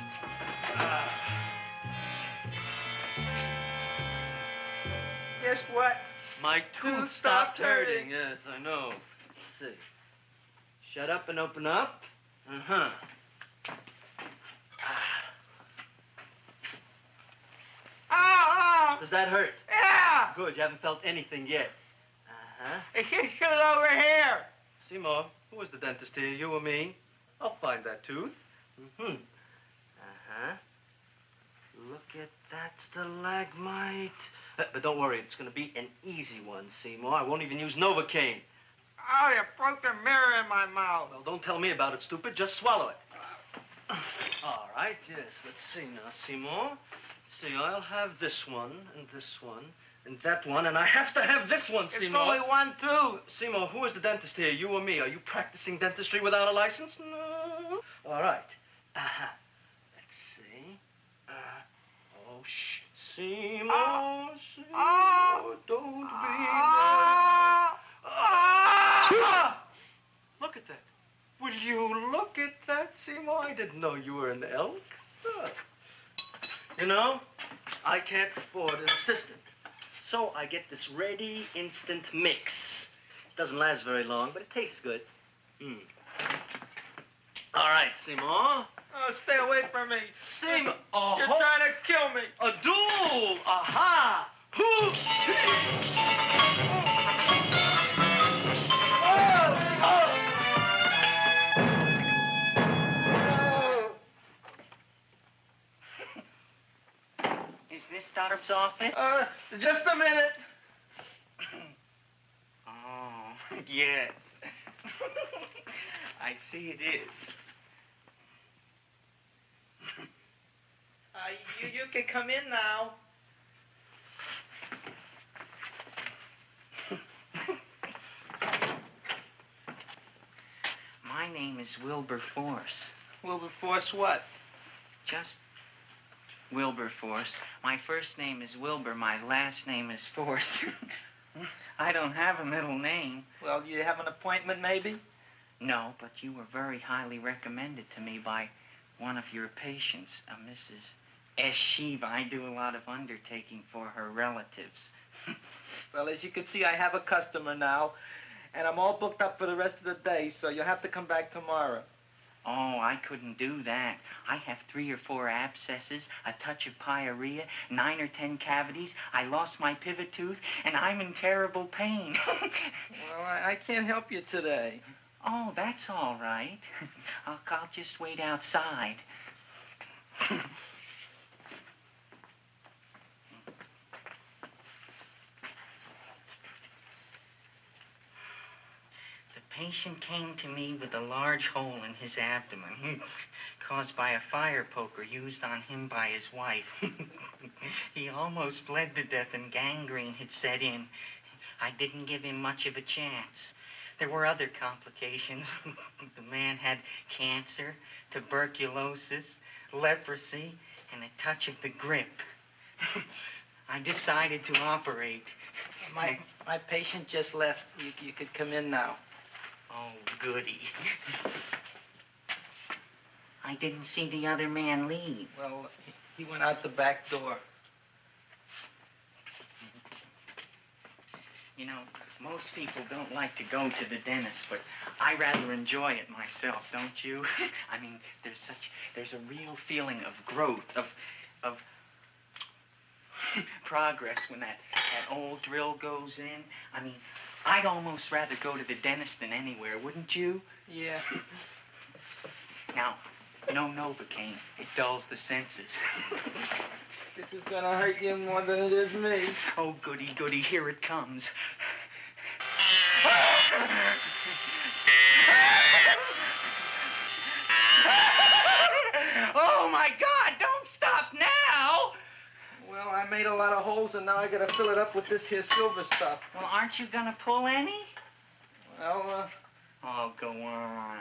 Guess what? My tooth stopped hurting. Yes, I know. Let's see. Shut up and open up. Uh-huh. Does that hurt? Yeah! Good, you haven't felt anything yet. Uh-huh. Hey, shoot over here. Seymour, who was the dentist here, you or me? I'll find that tooth. Mm-hmm. Uh-huh. Look at that stalagmite. But don't worry, it's going to be an easy one, Seymour. I won't even use Novocaine. Oh, you broke the mirror in my mouth. Well, don't tell me about it, stupid. Just swallow it. All right, yes. Let's see now, Seymour. Let's see, I'll have this one, and that one, and I have to have this one, Seymour. It's only one tooth. Seymour, who is the dentist here, you or me? Are you practicing dentistry without a license? No. All right. Uh-huh. Let's see. Oh, shh. Seymour, Seymour, don't be Look at that. Will you look at that, Seymour? I didn't know you were an elk. You know, I can't afford an assistant. So I get this ready instant mix. It doesn't last very long, but it tastes good. All right, Seymour. Oh, stay away from me. Seymour. You're trying to kill me. A duel. Aha. Is this Stoddard's office? Just a minute. Oh, yes. I see it is. You can come in now. My name is Wilberforce. Wilberforce what? Just Wilberforce. My first name is Wilbur. My last name is Force. I don't have a middle name. Well, you have an appointment, maybe? No, but you were very highly recommended to me by one of your patients, Mrs. S. Shiva. I do a lot of undertaking for her relatives. Well, as you can see, I have a customer now, and I'm all booked up for the rest of the day, so you'll have to come back tomorrow. Oh, I couldn't do that. I have 3 or 4 abscesses, a touch of pyorrhea, 9 or 10 cavities. I lost my pivot tooth, and I'm in terrible pain. Well, I can't help you today. Oh, that's all right. I'll just wait outside. The patient came to me with a large hole in his abdomen, caused by a fire poker used on him by his wife. He almost bled to death and gangrene had set in. I didn't give him much of a chance. There were other complications. The man had cancer, tuberculosis, leprosy, and a touch of the grip. I decided to operate. My patient just left. You could come in now. Oh, goody. I didn't see the other man leave. Well, he went out the back door. You know, most people don't like to go to the dentist, but I rather enjoy it myself, don't you? I mean, there's a real feeling of growth, of progress when that old drill goes in. I mean, I'd almost rather go to the dentist than anywhere, wouldn't you? Yeah. Now, no Novocaine. It dulls the senses. This is gonna hurt you more than it is me. Oh, goody, goody, here it comes. Oh, my God, don't stop now! Well, I made a lot of holes, and now I gotta fill it up with this here silver stuff. Well, aren't you gonna pull any? Well, Oh, go on.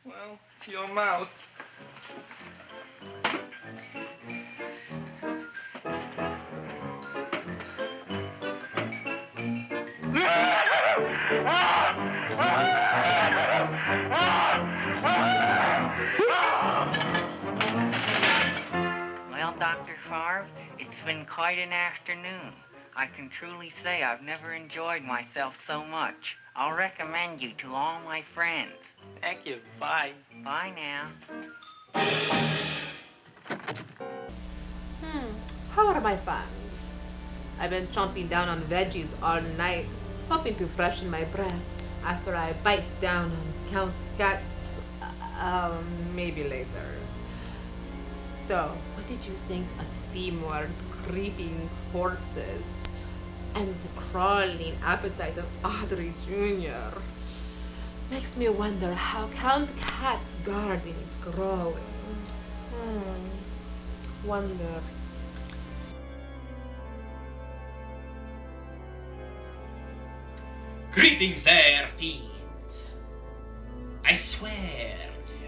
Well, it's your mouth. Well, Dr. Favre, it's been quite an afternoon. I can truly say I've never enjoyed myself so much. I'll recommend you to all my friends. Thank you. Bye. Bye now. How are my fangs? I've been chomping down on veggies all night, hoping to freshen my breath after I bite down on Count Cats, maybe later. So, what did you think of Seymour's creeping corpses and the crawling appetite of Audrey Jr.? Makes me wonder how Count Cat's garden is growing. Wonder. Greetings there, fiends. I swear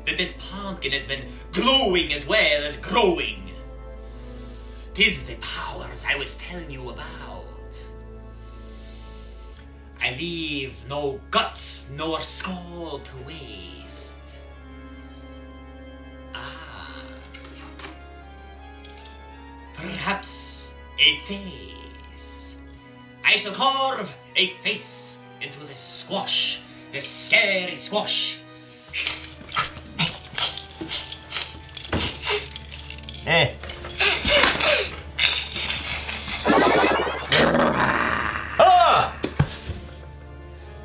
that this pumpkin has been glowing as well as growing. 'Tis the powers I was telling you about. I leave no guts nor skull to waste. Perhaps a face. I shall carve a face into this squash, this scary squash.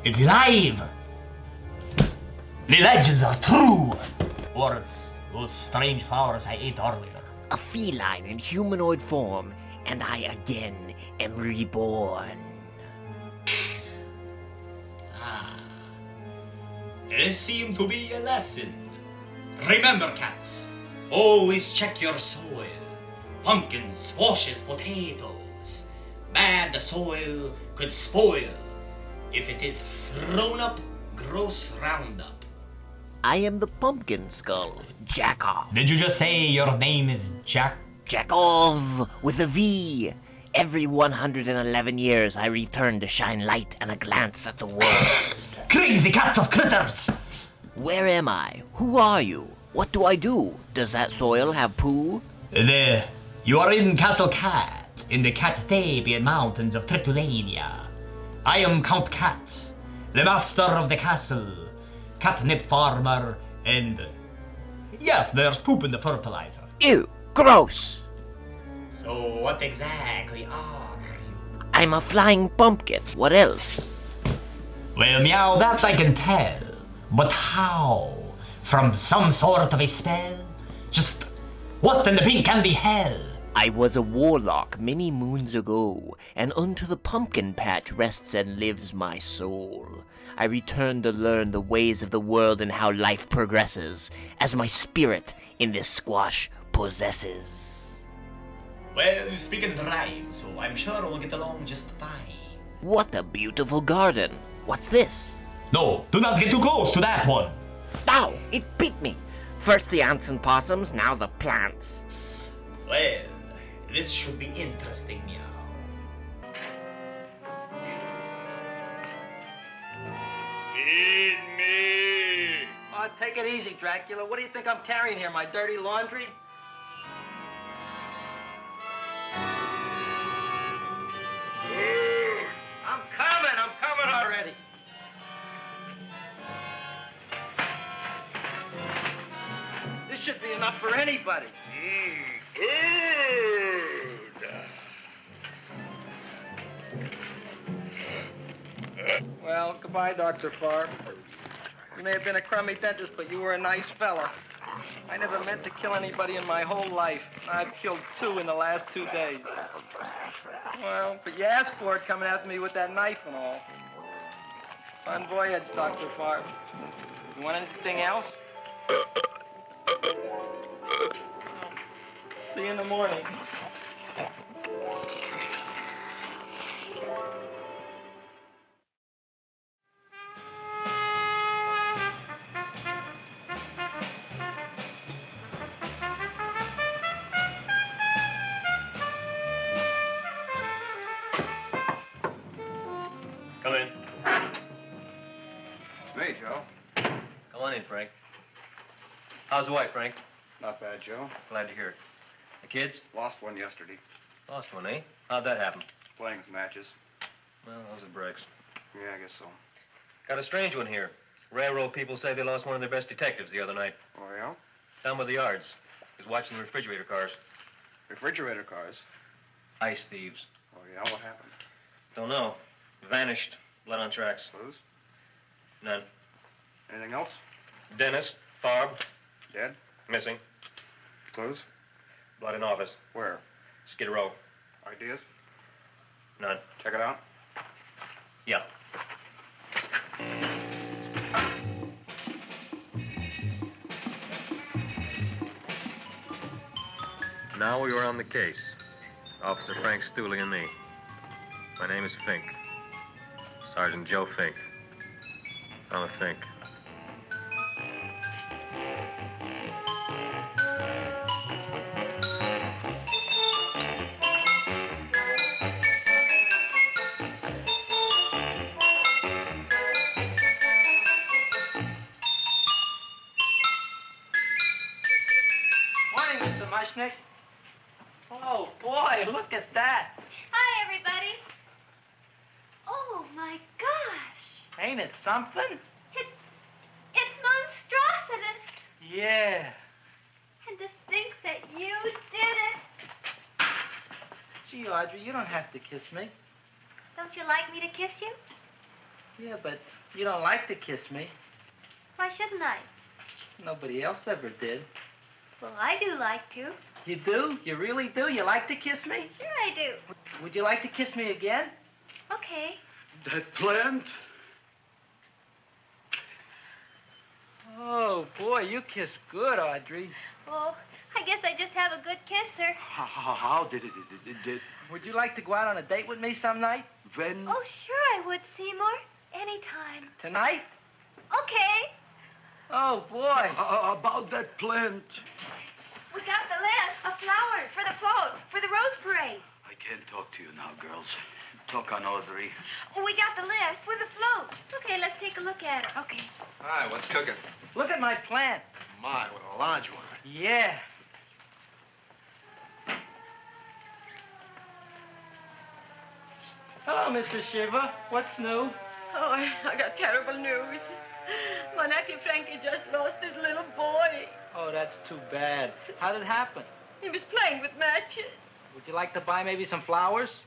It's alive! The legends are true! Or it's those strange flowers I ate earlier. A feline in humanoid form, and I again am reborn. This seemed to be a lesson. Remember, cats, always check your soil. Pumpkins, squashes, potatoes. Bad soil could spoil if it is thrown up gross Roundup. I am the pumpkin skull, Jackoff. Did you just say your name is Jack? Jackoff with a V. Every 111 years I return to shine light and a glance at the world. Crazy cats of critters! Where am I? Who are you? What do I do? Does that soil have poo? You are in Castle Cat, in the Cathabian mountains of Tritulania. I am Count Cat, the master of the castle, catnip farmer, and... yes, there's poop in the fertilizer. Ew, gross! So what exactly are you? I'm a flying pumpkin. What else? Well, meow, that I can tell. But how? From some sort of a spell? Just what in the pink candy hell? I was a warlock many moons ago, and unto the pumpkin patch rests and lives my soul. I return to learn the ways of the world and how life progresses, as my spirit in this squash possesses. Well, you speak in rhyme, so I'm sure we'll get along just fine. What a beautiful garden. What's this? No, do not get too close to that one. Ow, it bit me. First the ants and possums, now the plants. Well, This should be interesting, meow. Feed me! Oh, take it easy, Dracula. What do you think I'm carrying here, my dirty laundry? I'm coming already. This should be enough for anybody. Well, goodbye, Dr. Farr. You may have been a crummy dentist, but you were a nice fella. I never meant to kill anybody in my whole life. I've killed 2 in the last 2 days. Well, but you asked for it coming after me with that knife and all. Bon voyage, Dr. Farr. You want anything else? See you in the morning. Come in. Me, Joe. Come on in, Frank. How's the wife, Frank? Not bad, Joe. Glad to hear it. The kids? Lost one yesterday. Lost one, eh? How'd that happen? Playing some matches. Well, those are breaks. Yeah, I guess so. Got a strange one here. Railroad people say they lost one of their best detectives the other night. Oh, yeah? Down by the yards. He was watching the refrigerator cars. Refrigerator cars? Ice thieves. Oh, yeah? What happened? Don't know. Vanished. Blood on tracks. Clues? None. Anything else? Dennis. Farb. Dead? Missing. Clues? Blood in office. Where? Skid Row. Ideas? None. Check it out. Yeah. Now we were on the case. Officer Frank Stooley and me. My name is Fink. Sergeant Joe Fink. I'm a Fink. Morning, Mr. Mushnick. Oh, boy, look at that. Hi, everybody. Oh, my gosh. Ain't it something? It's monstrositous. Yeah. And to think that you did it. Gee, Audrey, you don't have to kiss me. Don't you like me to kiss you? Yeah, but you don't like to kiss me. Why shouldn't I? Nobody else ever did. Well, I do like to. You do? You really do? You like to kiss me? Sure I do. Would you like to kiss me again? Okay. That plant? Oh, boy, you kiss good, Audrey. Oh, I guess I just have a good kisser. How did it? Would you like to go out on a date with me some night? When? Oh, sure I would, Seymour. Anytime. Tonight? Okay. Oh, boy. About that plant. We got the list of flowers for the float, for the rose parade. I can't talk to you now, girls. Talk on Audrey. We got the list for the float. Okay, let's take a look at it. Okay. Hi, what's cooking? Look at my plant. My, what a large one. Yeah. Hello, Mr. Shiva. What's new? Oh, I got terrible news. My nephew Frankie just lost his little boy. Oh, that's too bad. How did it happen? He was playing with matches. Would you like to buy maybe some flowers?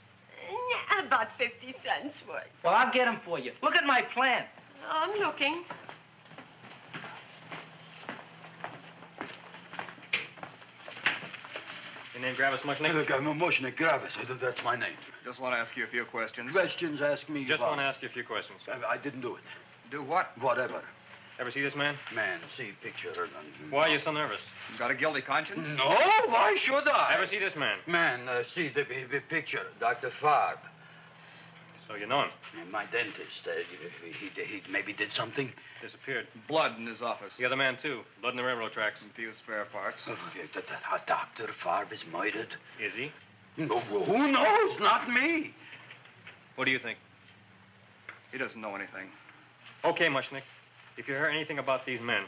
About 50 cents worth. Well, I'll get them for you. Look at my plant. I'm looking. Your name Gravis Mushnick? Look, I'm Mushnick Gravis. That's my name. Just want to ask you a few questions. Questions, ask me. Just want to ask you a few questions. I didn't do it. Do what? Whatever. Ever see this man? Man, see picture. Why are you so nervous? You got a guilty conscience? No, why should I? Ever see this man? Man, see the picture. Dr. Farb. So you know him? My dentist. He maybe did something. Disappeared. Blood in his office. The other man, too. Blood in the railroad tracks. And few spare parts. Dr. Farb is murdered. Is he? No, who knows? Not me. What do you think? He doesn't know anything. Okay, Mushnick. If you hear anything about these men,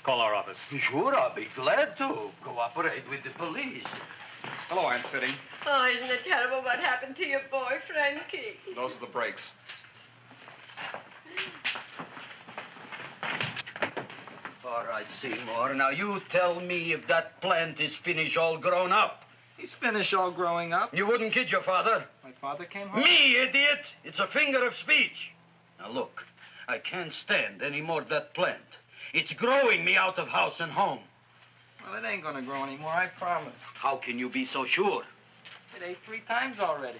call our office. Sure, I'll be glad to cooperate with the police. Hello, Aunt Sitting. Oh, isn't it terrible what happened to your boy, Frankie? Those are the brakes. All right, Seymour. Now you tell me if that plant is finished all grown up. He's finished all growing up. You wouldn't kid your father. My father came home? Me, idiot! It's a figure of speech. Now look, I can't stand any more of that plant. It's growing me out of house and home. Well, it ain't gonna grow anymore, I promise. How can you be so sure? It ate 3 times already.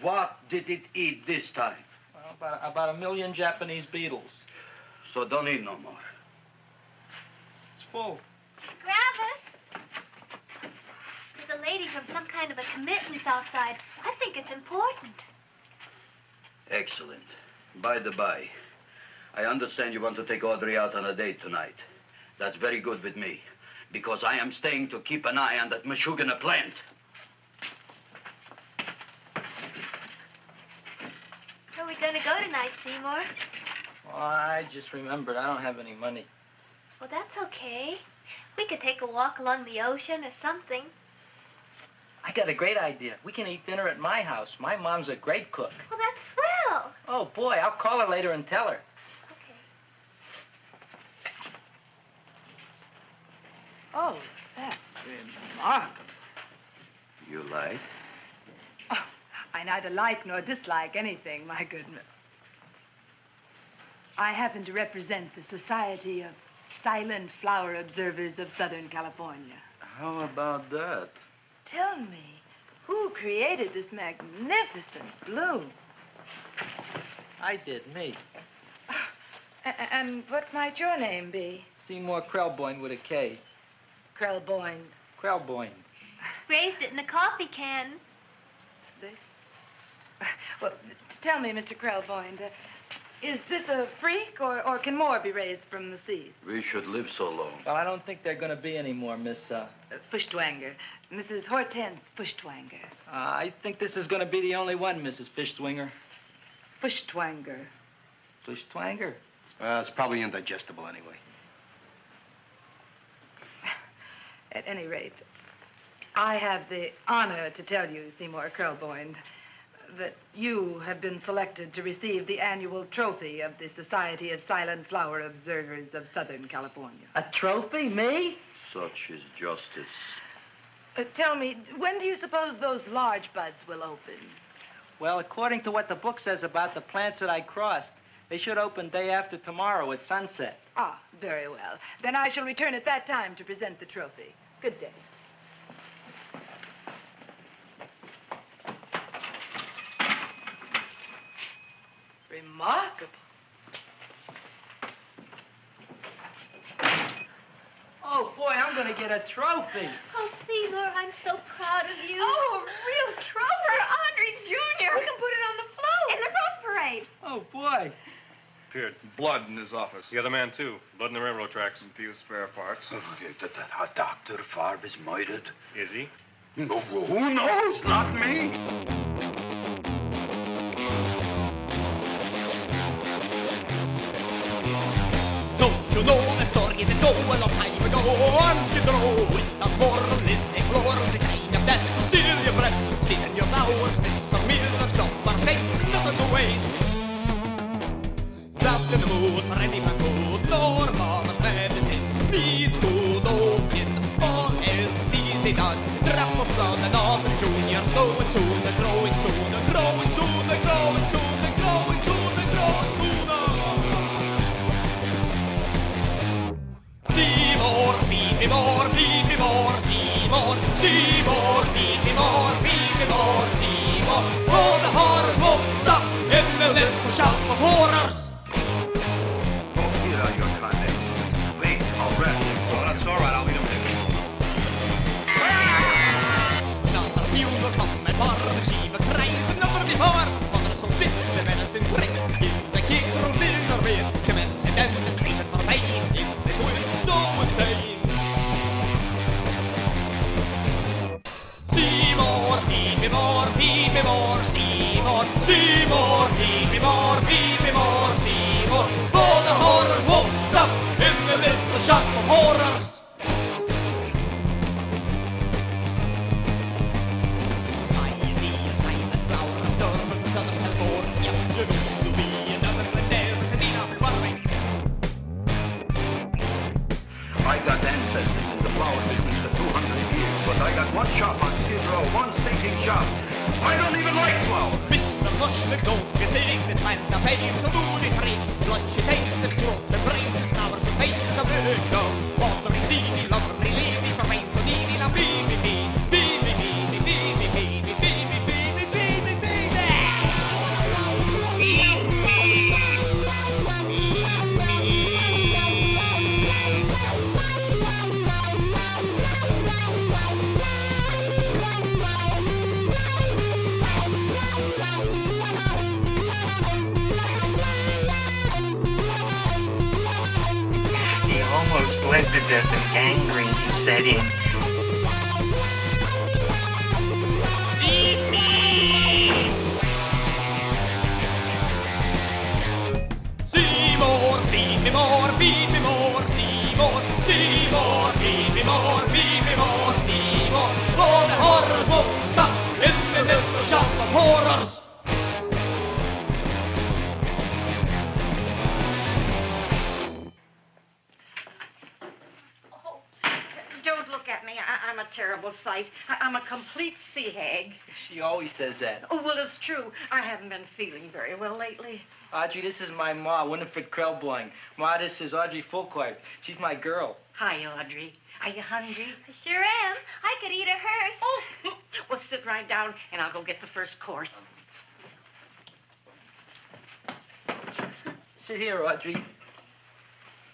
What did it eat this time? Well, about 1 million Japanese beetles. So don't eat no more. It's full. Gravis! There's a lady from some kind of a commitment outside. I think it's important. Excellent. By the by, I understand you want to take Audrey out on a date tonight. That's very good with me, because I am staying to keep an eye on that Meshuggah plant. Where are we going to go tonight, Seymour? Well, I just remembered I don't have any money. Well, that's okay. We could take a walk along the ocean or something. I got a great idea. We can eat dinner at my house. My mom's a great cook. Well, that's swell. Oh, boy, I'll call her later and tell her. Oh, that's remarkable. You like? Oh, I neither like nor dislike anything, my goodness. I happen to represent the Society of Silent Flower Observers of Southern California. How about that? Tell me, who created this magnificent bloom? I did, me. And what might your name be? Seymour Krelboyne with a K. Krelboyne. Krelboyne. Raised it in a coffee can. This? Well, tell me, Mr. Krelboyne, is this a freak, or can more be raised from the seeds? We should live so long. Well, I don't think there are going to be any more, Miss, Fuschtwanger. Mrs. Hortense Fuschtwanger. I think this is going to be the only one, Mrs. Fishtwinger. Fuschtwanger. Fuschtwanger? It's probably indigestible anyway. At any rate, I have the honor to tell you, Seymour Krelboyne, that you have been selected to receive the annual trophy of the Society of Silent Flower Observers of Southern California. A trophy? Me? Such is justice. Tell me, when do you suppose those large buds will open? Well, according to what the book says about the plants that I crossed, they should open day after tomorrow at sunset. Ah, very well. Then I shall return at that time to present the trophy. Good day. Remarkable. Oh, boy, I'm going to get a trophy. Oh, Seymour, I'm so proud of you. Oh, a real trophy for Audrey Jr. We can put it on the float in the Rose Parade. Oh, boy. Appeared blood in his office. The other man, too. Blood in the railroad tracks. And few spare parts. Dr. Farb is murdered. Is he? No, who knows? Not me. Don't you know the story that go a long time ago? On Skid Row, with the moral is a floor, the sign of death, steal your breath, season your flowers, Mr. Miller, summer place, nothing to waste. Trapped in the mood, ready for food, nor mama's medicine, needs good old sin, all else easy done. Drop of blood and all the juniors, growing soon, growing soon, growing soon, growing soon, growing soon, growing sooner. Seymour, feed me more, feed me more, Seymour, Seymour, feed me more, feed me more, Seymour. Oh, the horrors won't stop in the little shop of horrors. Oh, here are your condoms. Wait, I'll rest. Oh, that's all right. I'll leave them there. Another Seymour, Seymour, feed me more, Seymour. For the horrors won't stop in the little shop of horrors. Society, a silent flower, observers of Southern California. You're going to be another Glendale, Sedina, Runaway. I got ancestors in the flower business for 200 years, but I got one shop on Skid Row, one stinking shop. I don't even like flowers. Mr. Flush McDowell, you're sitting this man, the pain shall do the trick. Blood she takes this growth, embraces flowers and faces of little girls. Water receive, lovely, leave me for rain, so needy, now be me, be me, be me, be me, be me, be me, be me, be me, be me, be me. He almost bled to death and gangrene set in. Seymour, feed me more, Seymour. Seymour, feed me more, Seymour. For the horrors won't stop in the little shop of horrors. Don't look at me. I'm a terrible sight. I'm a complete sea hag. She always says that. Oh, well, it's true. I haven't been feeling very well lately. Audrey, this is my ma, Winifred Krellboing. Ma, this is Audrey Fulquart. She's my girl. Hi, Audrey. Are you hungry? I sure am. I could eat a hearse. Oh, well, sit right down, and I'll go get the first course. Sit here, Audrey.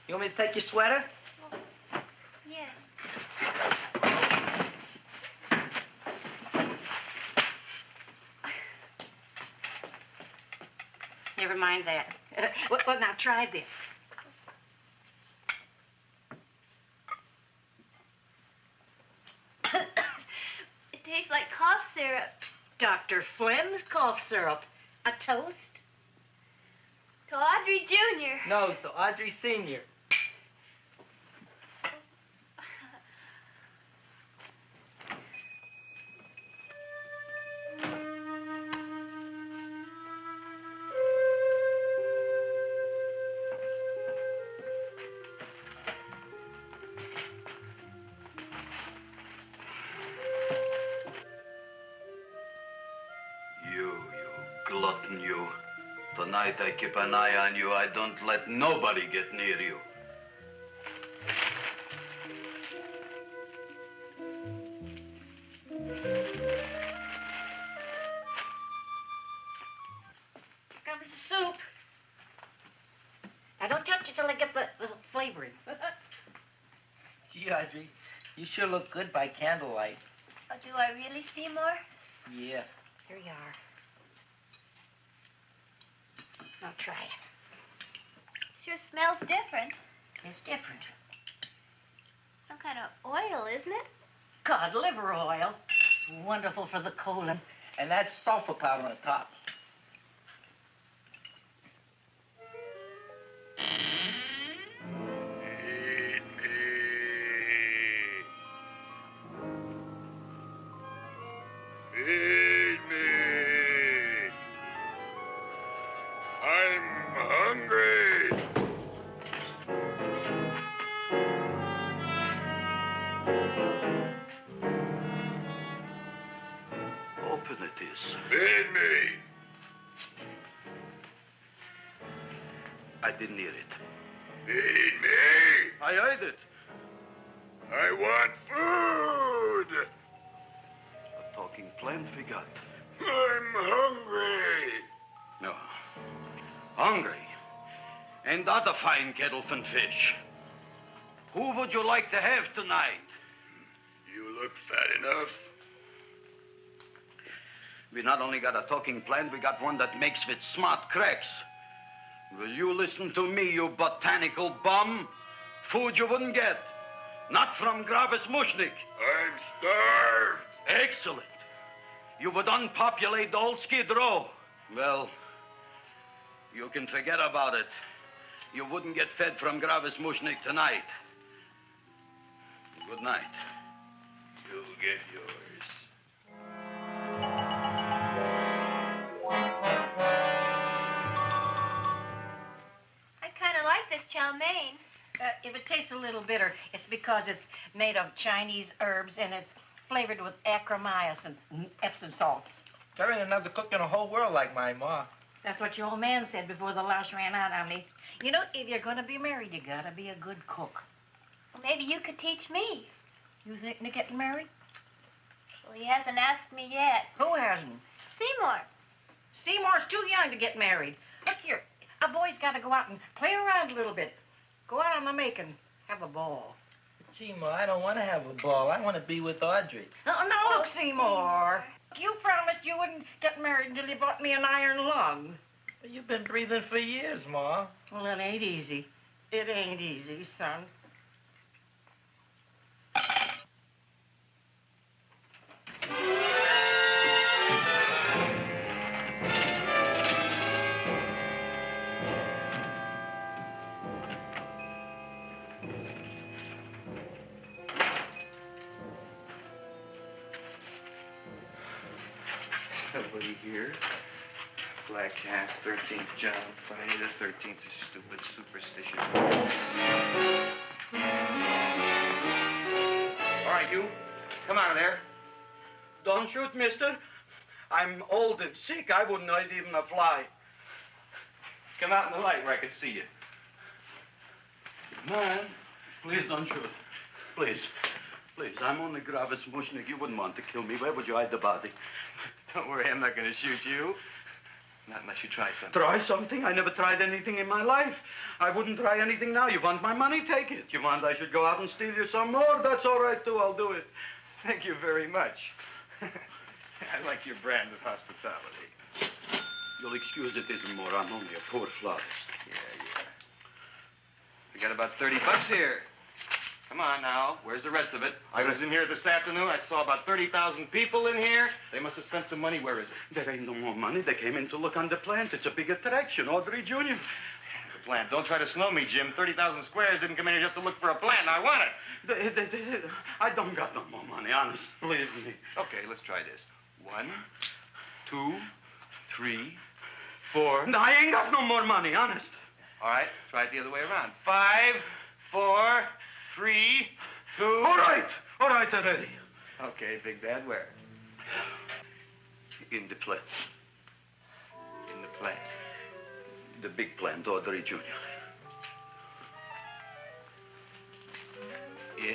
You want me to take your sweater? Yes. Never mind that. Well, now try this. It tastes like cough syrup. Dr. Flynn's cough syrup. A toast? To Audrey Jr. No, to Audrey Sr. You glutton, you. Tonight I keep an eye on you. I don't let nobody get near you. Comes the soup. Now, don't touch it till I get the flavoring. Gee, Audrey, you sure look good by candlelight. Oh, do I really, Seymour? Yeah. Here you are. Now try it. Sure smells different. It's different. Some kind of oil, isn't it? Cod liver oil. It's wonderful for the colon. And that's sulfur powder on the top. Feed me. I'm hungry. Open it is. Feed me. I didn't hear it. Feed me. I heard it. I want food. A talking plant we got. I'm hungry. No. Hungry. And other fine kettlefen fish. Who would you like to have tonight? You look fat enough. We not only got a talking plant, we got one that makes with smart cracks. Will you listen to me, you botanical bum? Food you wouldn't get. Not from Gravis Mushnik. I'm starved. Excellent. You would unpopulate the old Skid Row. Well, you can forget about it. You wouldn't get fed from Gravis Mushnik tonight. Good night. You'll get yours. I kind of like this chow mein. If it tastes a little bitter, it's because it's made of Chinese herbs and it's flavored with acromyas and Epsom salts. There ain't another cook in the whole world like my ma. That's what your old man said before the louse ran out on me. You know, if you're going to be married, you got to be a good cook. Well, maybe you could teach me. You thinking of getting married? Well, he hasn't asked me yet. Who hasn't? Seymour. Seymour's too young to get married. Look here, a boy's got to go out and play around a little bit. Go out on the make and have a ball. Seymour, I don't want to have a ball. I want to be with Audrey. No, look, Seymour. You promised you wouldn't get married until you bought me an iron lung. You've been breathing for years, Ma. Well, it ain't easy. It ain't easy, son. Nobody here. Black Cat, 13th John, Friday the 13th is stupid superstition. All right, you. Come out of there. Don't shoot, mister. I'm old and sick. I wouldn't hurt even a fly. Come out in the light where I can see you. Man, please don't shoot. Please. Please, I'm only Gravis Mushnik. You wouldn't want to kill me. Where would you hide the body? Don't worry, I'm not going to shoot you. Not unless you try something. Try something? I never tried anything in my life. I wouldn't try anything now. You want my money? Take it. You want I should go out and steal you some more? That's all right, too. I'll do it. Thank you very much. I like your brand of hospitality. You'll excuse it, Seymour. I'm only a poor florist. Yeah. We got about $30 here. Come on now. Where's the rest of it? I was in here this afternoon. I saw about 30,000 people in here. They must have spent some money. Where is it? There ain't no more money. They came in to look on the plant. It's a big attraction. Audrey Jr. The plant. Don't try to slow me, Jim. 30,000 squares didn't come in here just to look for a plant. I want it. I don't got no more money, honest. Believe me. Okay, let's try this. 1, 2, 3, 4. No, I ain't got no more money, honest. All right, try it the other way around. 5, 4, 3, 2. All right already. Okay, Big Dad, where? In the plant. In the plant. The big plant, Audrey Jr.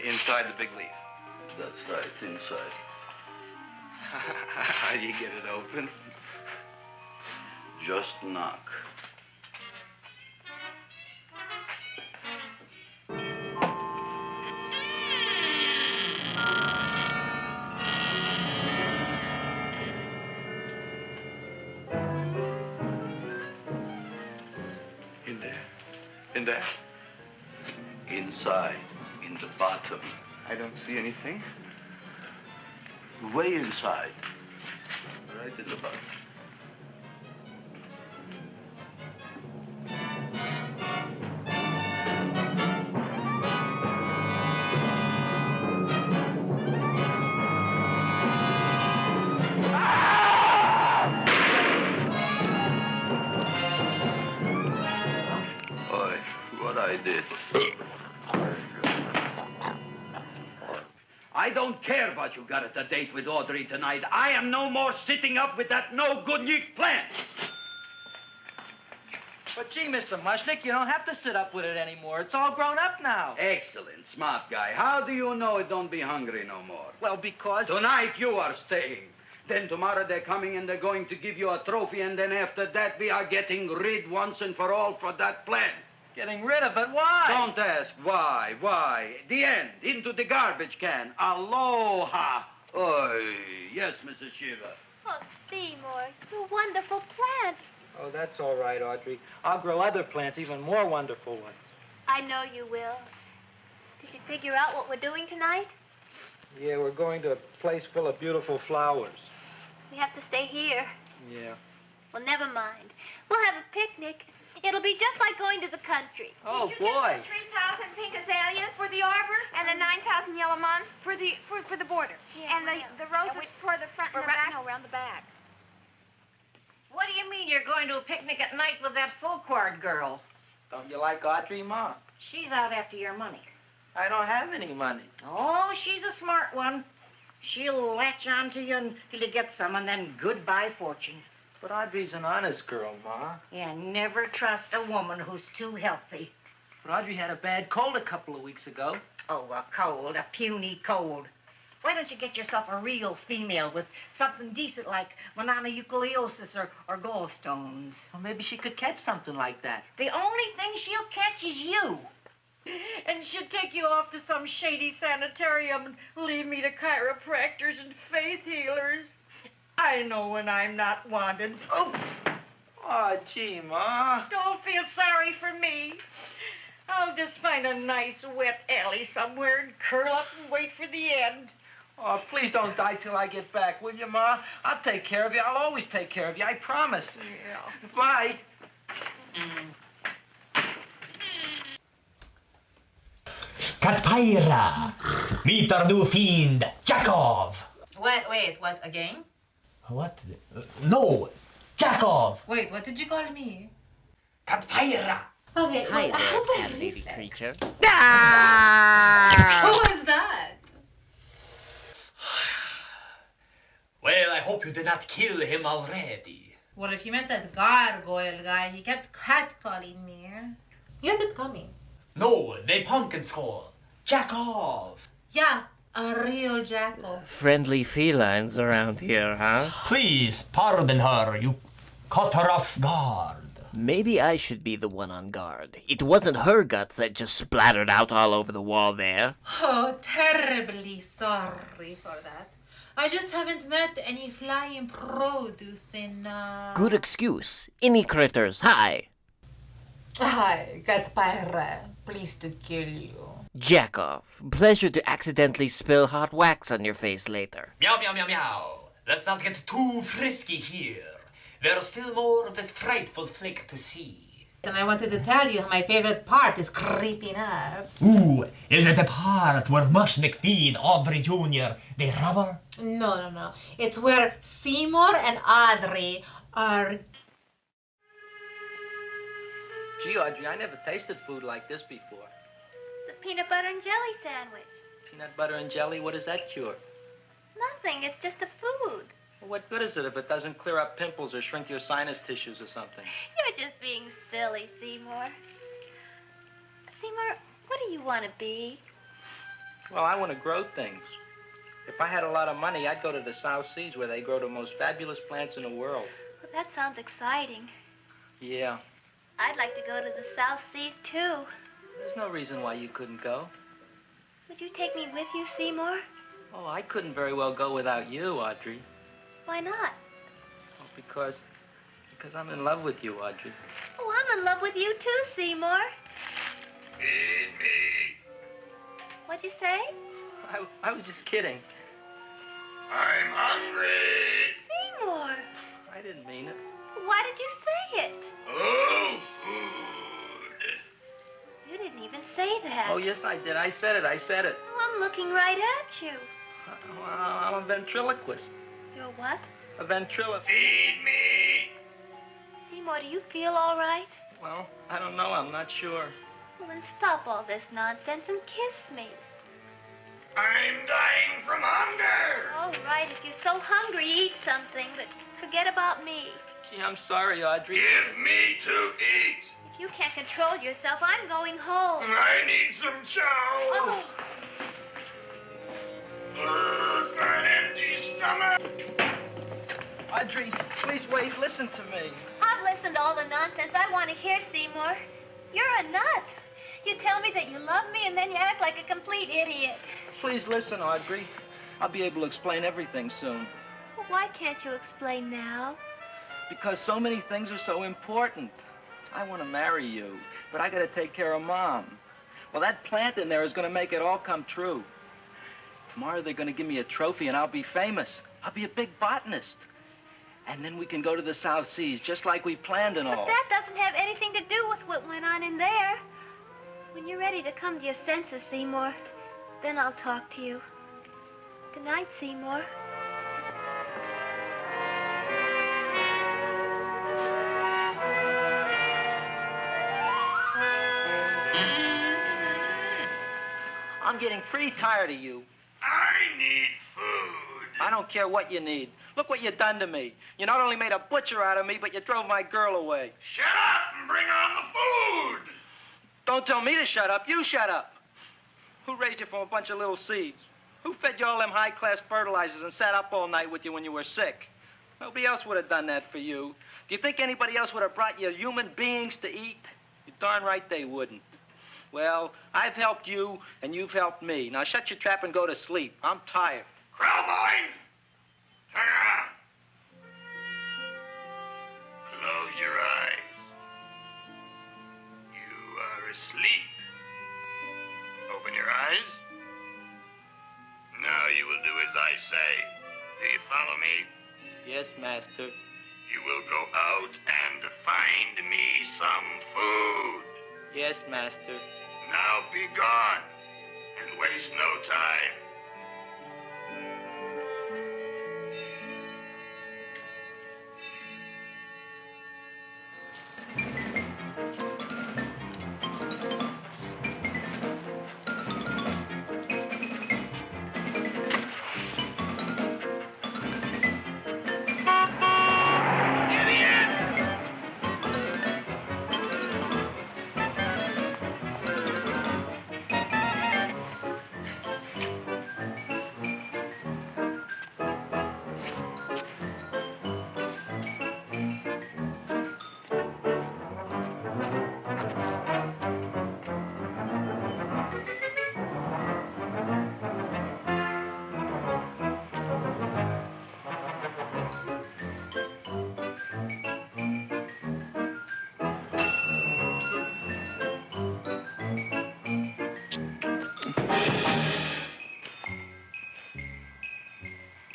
Inside the big leaf. That's right, inside. How do you get it open? Just knock. In there? Inside, in the bottom. I don't see anything. Way inside. Right in the bottom. I don't care what you got at the date with Audrey tonight. I am no more sitting up with that no-good-nick plant. But gee, Mr. Mushnick, you don't have to sit up with it anymore. It's all grown up now. Excellent, smart guy. How do you know it don't be hungry no more? Well, because... Tonight you are staying. Then tomorrow they're coming and they're going to give you a trophy, and then after that we are getting rid once and for all for that plant. Getting rid of it? Why? Don't ask why. Why? The end. Into the garbage can. Aloha. Oy. Yes, Mrs. Shiva. Oh, Seymour, you wonderful plant. Oh, that's all right, Audrey. I'll grow other plants, even more wonderful ones. I know you will. Did you figure out what we're doing tonight? Yeah, we're going to a place full of beautiful flowers. We have to stay here. Yeah. Well, never mind. We'll have a picnic. It'll be just like going to the country. Oh, Did you boy. get the 3,000 pink azaleas for the arbor and the 9,000 yellow mums for the border? Yeah, and the roses for the front and the back? No, around the back. What do you mean you're going to a picnic at night with that full-quart girl? Don't you like Audrey, Ma? She's out after your money. I don't have any money. Oh, she's a smart one. She'll latch on to you until you get some, and then goodbye fortune. But Audrey's an honest girl, Ma. Yeah, never trust a woman who's too healthy. But Audrey had a bad cold a couple of weeks ago. Oh, a cold, a puny cold. Why don't you get yourself a real female with something decent like mononucleosis or gallstones? Well, maybe she could catch something like that. The only thing she'll catch is you. And she'd take you off to some shady sanitarium and leave me to chiropractors and faith healers. I know when I'm not wanted. Oh, gee, Ma. Don't feel sorry for me. I'll just find a nice wet alley somewhere and curl up and wait for the end. Oh, please don't die till I get back, will you, Ma? I'll take care of you. I'll always take care of you. I promise. Yeah. Bye. Katpaira, meet our new fiend, Jakov. Wait, what, again? What? No, Jakov. Wait, what did you call me? Katpaira. Okay, Hi wait, there, how's my cat-lady creature. Who was that? Well, I hope you did not kill him already. Well, if you meant that gargoyle guy, he kept catcalling me. You had it coming. No, the pumpkin skull. Jakov. Yeah, a real jackal. Friendly felines around here, huh? Please, pardon her. You caught her off guard. Maybe I should be the one on guard. It wasn't her guts that just splattered out all over the wall there. Oh, terribly sorry for that. I just haven't met any flying produce in, Good excuse. Any critters, hi. Hi, Katpaira. Pleased to kill you. Jakov, pleasure to accidentally spill hot wax on your face later. Meow, meow, meow, meow. Let's not get too frisky here. There's still more of this frightful flick to see. And I wanted to tell you my favorite part is creeping up. Ooh, is it the part where Mushnick feed Audrey Jr. the rubber? No. It's where Seymour and Audrey are... Gee, Audrey, I never tasted food like this before. The peanut butter and jelly sandwich. Peanut butter and jelly, what does that cure? Nothing, it's just a food. Well, what good is it if it doesn't clear up pimples or shrink your sinus tissues or something? You're just being silly, Seymour. Seymour, what do you want to be? Well, I want to grow things. If I had a lot of money, I'd go to the South Seas where they grow the most fabulous plants in the world. Well, that sounds exciting. Yeah. I'd like to go to the South Seas, too. There's no reason why you couldn't go. Would you take me with you, Seymour? Oh, I couldn't very well go without you, Audrey. Why not? Oh, because I'm in love with you, Audrey. Oh, I'm in love with you, too, Seymour. Feed me. What'd you say? I was just kidding. I'm hungry. Seymour. I didn't mean it. Why did you say it? Oh, food. You didn't even say that. Oh, yes, I did. I said it. Oh, I'm looking right at you. I'm a ventriloquist. You're what? A ventriloquist. Feed me. Seymour, do you feel all right? Well, I don't know. I'm not sure. Well, then stop all this nonsense and kiss me. I'm dying from hunger. All right, if you're so hungry, eat something, but forget about me. Gee, I'm sorry, Audrey. Give me to eat. If you can't control yourself, I'm going home. I need some chow. Oh. An empty stomach. Audrey, please wait. Listen to me. I've listened to all the nonsense I want to hear, Seymour. You're a nut. You tell me that you love me, and then you act like a complete idiot. Please listen, Audrey. I'll be able to explain everything soon. Well, why can't you explain now? Because so many things are so important. I want to marry you, but I got to take care of Mom. Well, that plant in there is going to make it all come true. Tomorrow they're going to give me a trophy, and I'll be famous. I'll be a big botanist. And then we can go to the South Seas, just like we planned and all. But that doesn't have anything to do with what went on in there. When you're ready to come to your senses, Seymour, then I'll talk to you. Good night, Seymour. I'm getting pretty tired of you. I need food. I don't care what you need. Look what you done to me. You not only made a butcher out of me, but you drove my girl away. Shut up and bring on the food. Don't tell me to shut up. You shut up. Who raised you from a bunch of little seeds? Who fed you all them high-class fertilizers and sat up all night with you when you were sick? Nobody else would have done that for you. Do you think anybody else would have brought you human beings to eat? You're darn right they wouldn't. Well, I've helped you, and you've helped me. Now shut your trap and go to sleep. I'm tired. Krellboy, turn around. Close your eyes. You are asleep. Open your eyes. Now you will do as I say. Do you follow me? Yes, Master. You will go out and find me some food. Yes, Master. Now be gone and waste no time.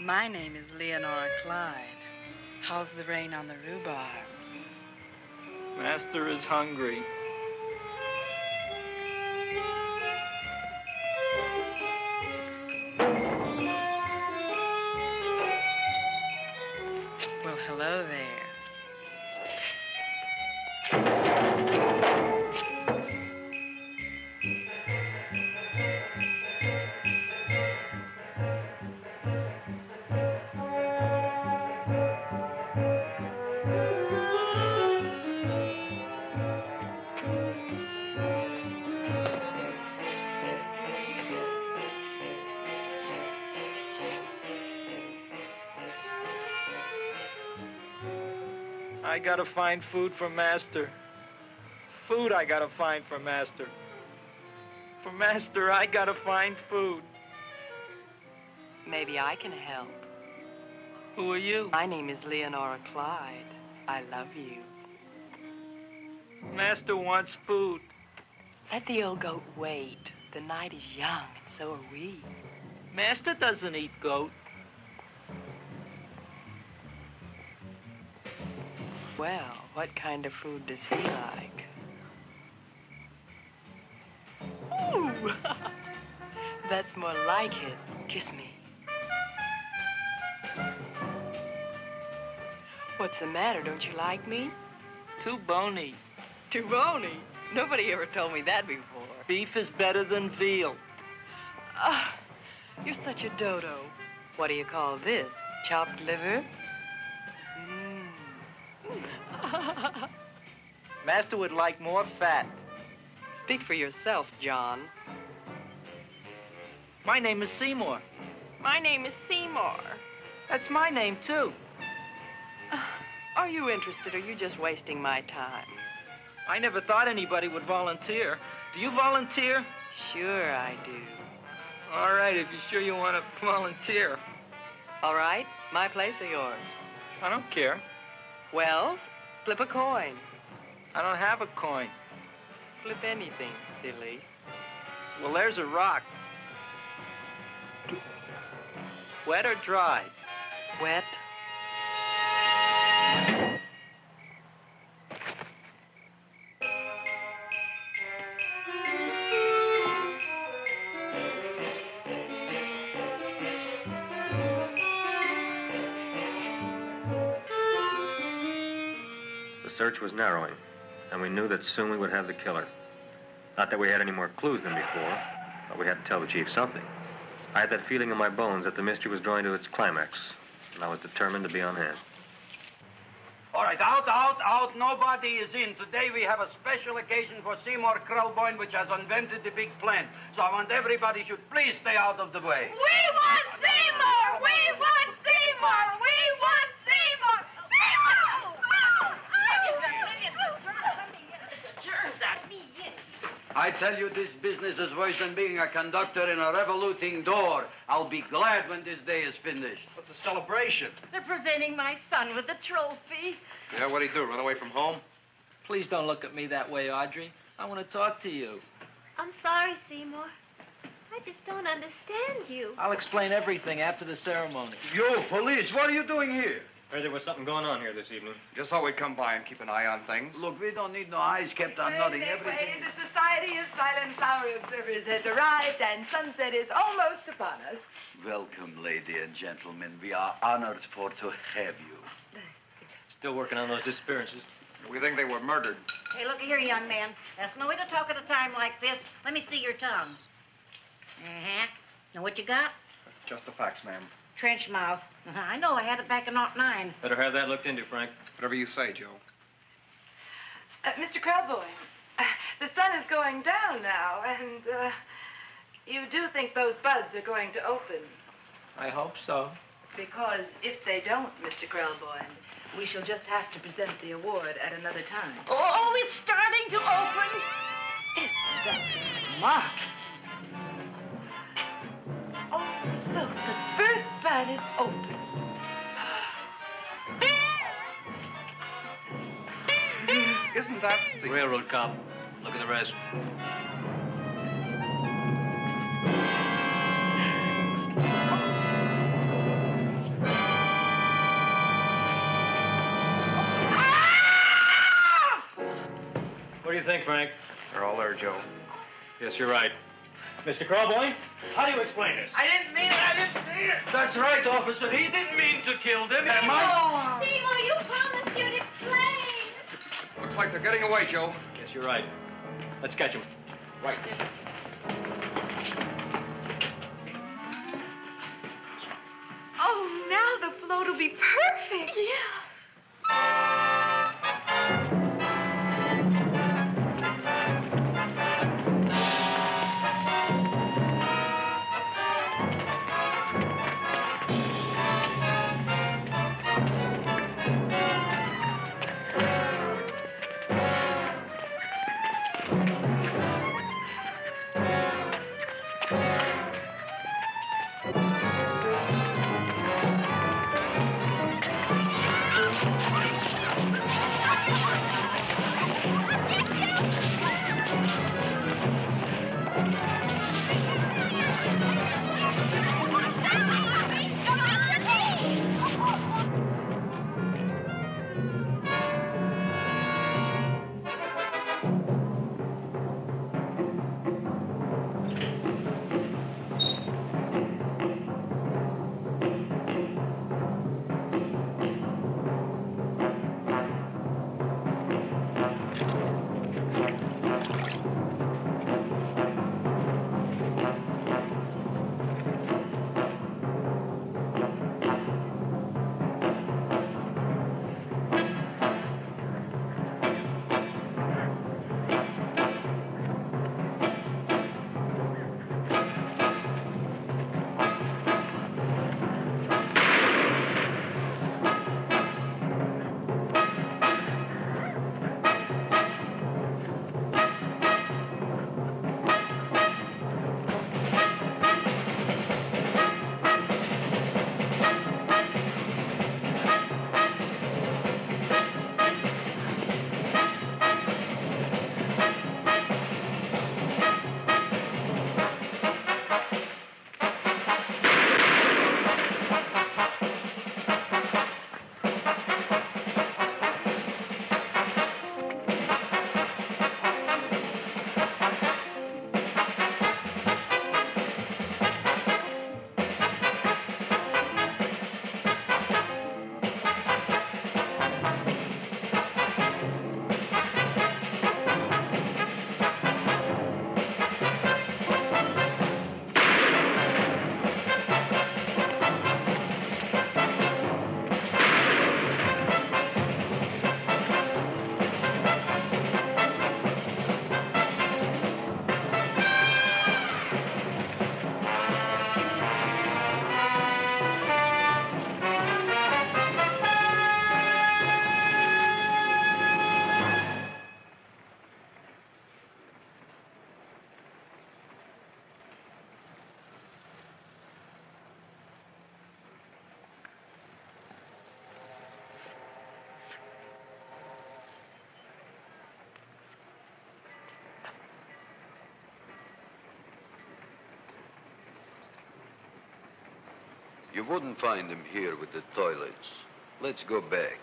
My name is Leonora Clyde. How's the rain on the rhubarb? Master is hungry. Well, hello there. I gotta find food for Master. Food I gotta find for Master. For Master, I gotta find food. Maybe I can help. Who are you? My name is Leonora Clyde. I love you. Master wants food. Let the old goat wait. The night is young, and so are we. Master doesn't eat goat. Well, what kind of food does he like? Ooh! That's more like it. Kiss me. What's the matter? Don't you like me? Too bony. Too bony? Nobody ever told me that before. Beef is better than veal. Ah, you're such a dodo. What do you call this? Chopped liver? Master would like more fat. Speak for yourself, John. My name is Seymour. My name is Seymour. That's my name, too. Are you interested, or are you just wasting my time? I never thought anybody would volunteer. Do you volunteer? Sure I do. All right, if you're sure you want to volunteer. All right, my place or yours? I don't care. Well, flip a coin. I don't have a coin. Flip anything, silly. Well, there's a rock. Wet or dry? Wet. search was narrowing, and we knew that soon we would have the killer. Not that we had any more clues than before, but we had to tell the chief something. I had that feeling in my bones that the mystery was drawing to its climax, and I was determined to be on hand. All right, out. Nobody is in. Today we have a special occasion for Seymour Krelboyne, which has invented the big plan. So I want everybody should please stay out of the way. We want Seymour! We want Seymour! We want Seymour! I tell you, this business is worse than being a conductor in a revoluting door. I'll be glad when this day is finished. What's a celebration? They're presenting my son with the trophy. Yeah, what'd he do, run away from home? Please don't look at me that way, Audrey. I want to talk to you. I'm sorry, Seymour. I just don't understand you. I'll explain everything after the ceremony. You, police, what are you doing here? Heard there was something going on here this evening. Just thought we'd come by and keep an eye on things. Look, we don't need no eyes kept on nothing. Everything. The Society of Silent Flower Observers has arrived, and sunset is almost upon us. Welcome, lady and gentlemen. We are honored for to have you. Still working on those disappearances. We think they were murdered. Hey, look here, young man. That's no way to talk at a time like this. Let me see your tongue. Uh-huh. Now, what you got? Just the facts, ma'am. Trench mouth. I know, I had it back in '09. Better have that looked into, Frank. Whatever you say, Joe. Mr. Krelboyne, the sun is going down now, and you do think those buds are going to open? I hope so. Because if they don't, Mr. Krelboyne, we shall just have to present the award at another time. Oh, it's starting to open. Isn't that Mark. Oh, look, the first bud is open. Isn't that the railroad cop? Look at the rest. What do you think, Frank? They're all there, Joe. Yes, you're right. Mr. Krelboyne, how do you explain this? I didn't mean it. That's right, officer. He didn't mean to kill them. Am Seymour, you promised you'd explain. Looks like they're getting away, Joe. Yes, you're right. Let's catch him. Right. Oh, now the float will be perfect. Yeah. You wouldn't find him here with the toilets. Let's go back.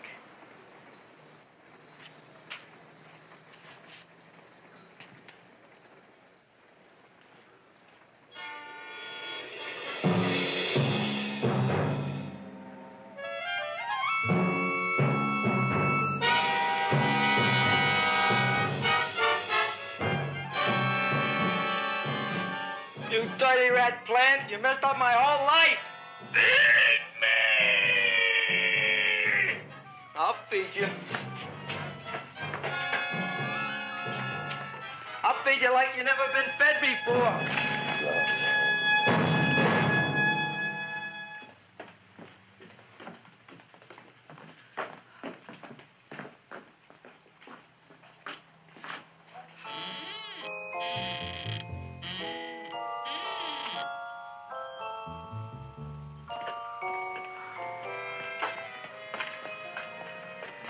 You dirty rat plant, you messed up my whole life. Feed me! I'll feed you. I'll feed you like you never been fed before.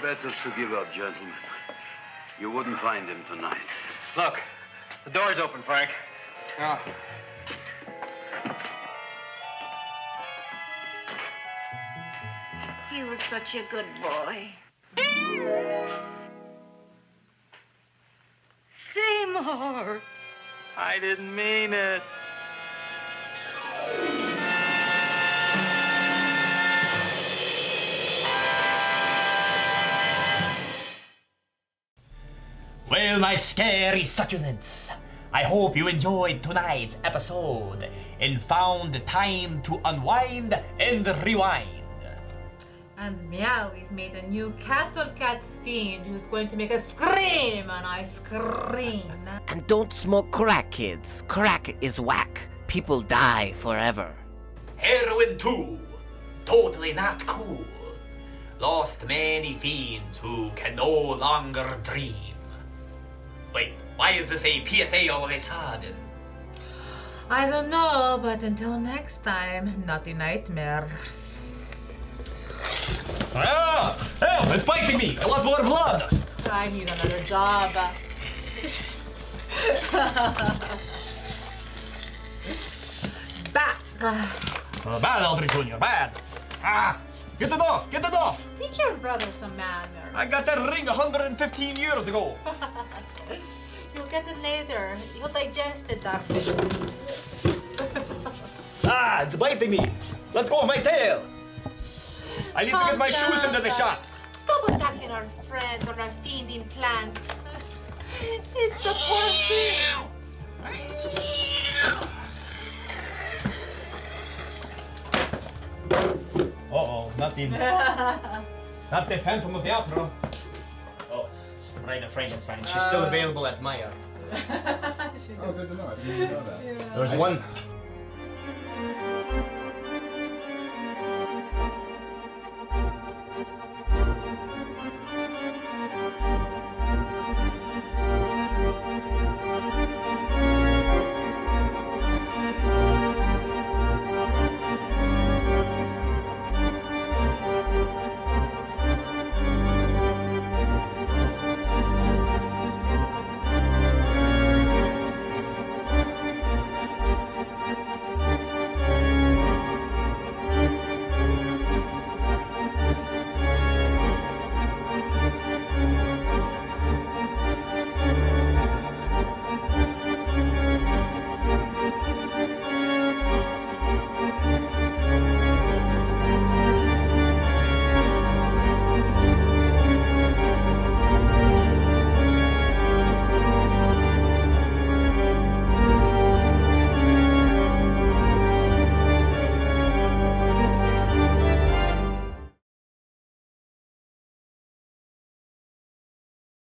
Better to give up, gentlemen. You wouldn't find him tonight. Look, the door's open, Frank. Oh. He was such a good boy. Seymour! I didn't mean it. Well, my scary succulents, I hope you enjoyed tonight's episode and found time to unwind and rewind. And meow, we've made a new castle cat fiend who's going to make us scream and I scream. And don't smoke crack, kids. Crack is whack. People die forever. Heroin too, totally not cool. Lost many fiends who can no longer dream. Wait, why is this a PSA all of a sudden? I don't know, but until next time, naughty nightmares. Ah! Help! It's biting me! I want more blood! I need another job. Back. Bad, Aldrich Jr., bad! Ah! Get it off! Get it off! Teach your brother some manners. I got that ring 115 years ago! You'll get it later. You'll digest it, darling. Ah, it's biting me! Let go of my tail! I need to get my shoes into the shot! Stop attacking our friends or our fiending plants. It's the poor thing. Uh-oh, not the Phantom of the Opera. Oh, it's the Bride of Frankenstein. She's still available at Maya. Oh, good to know. I didn't even know that. There's one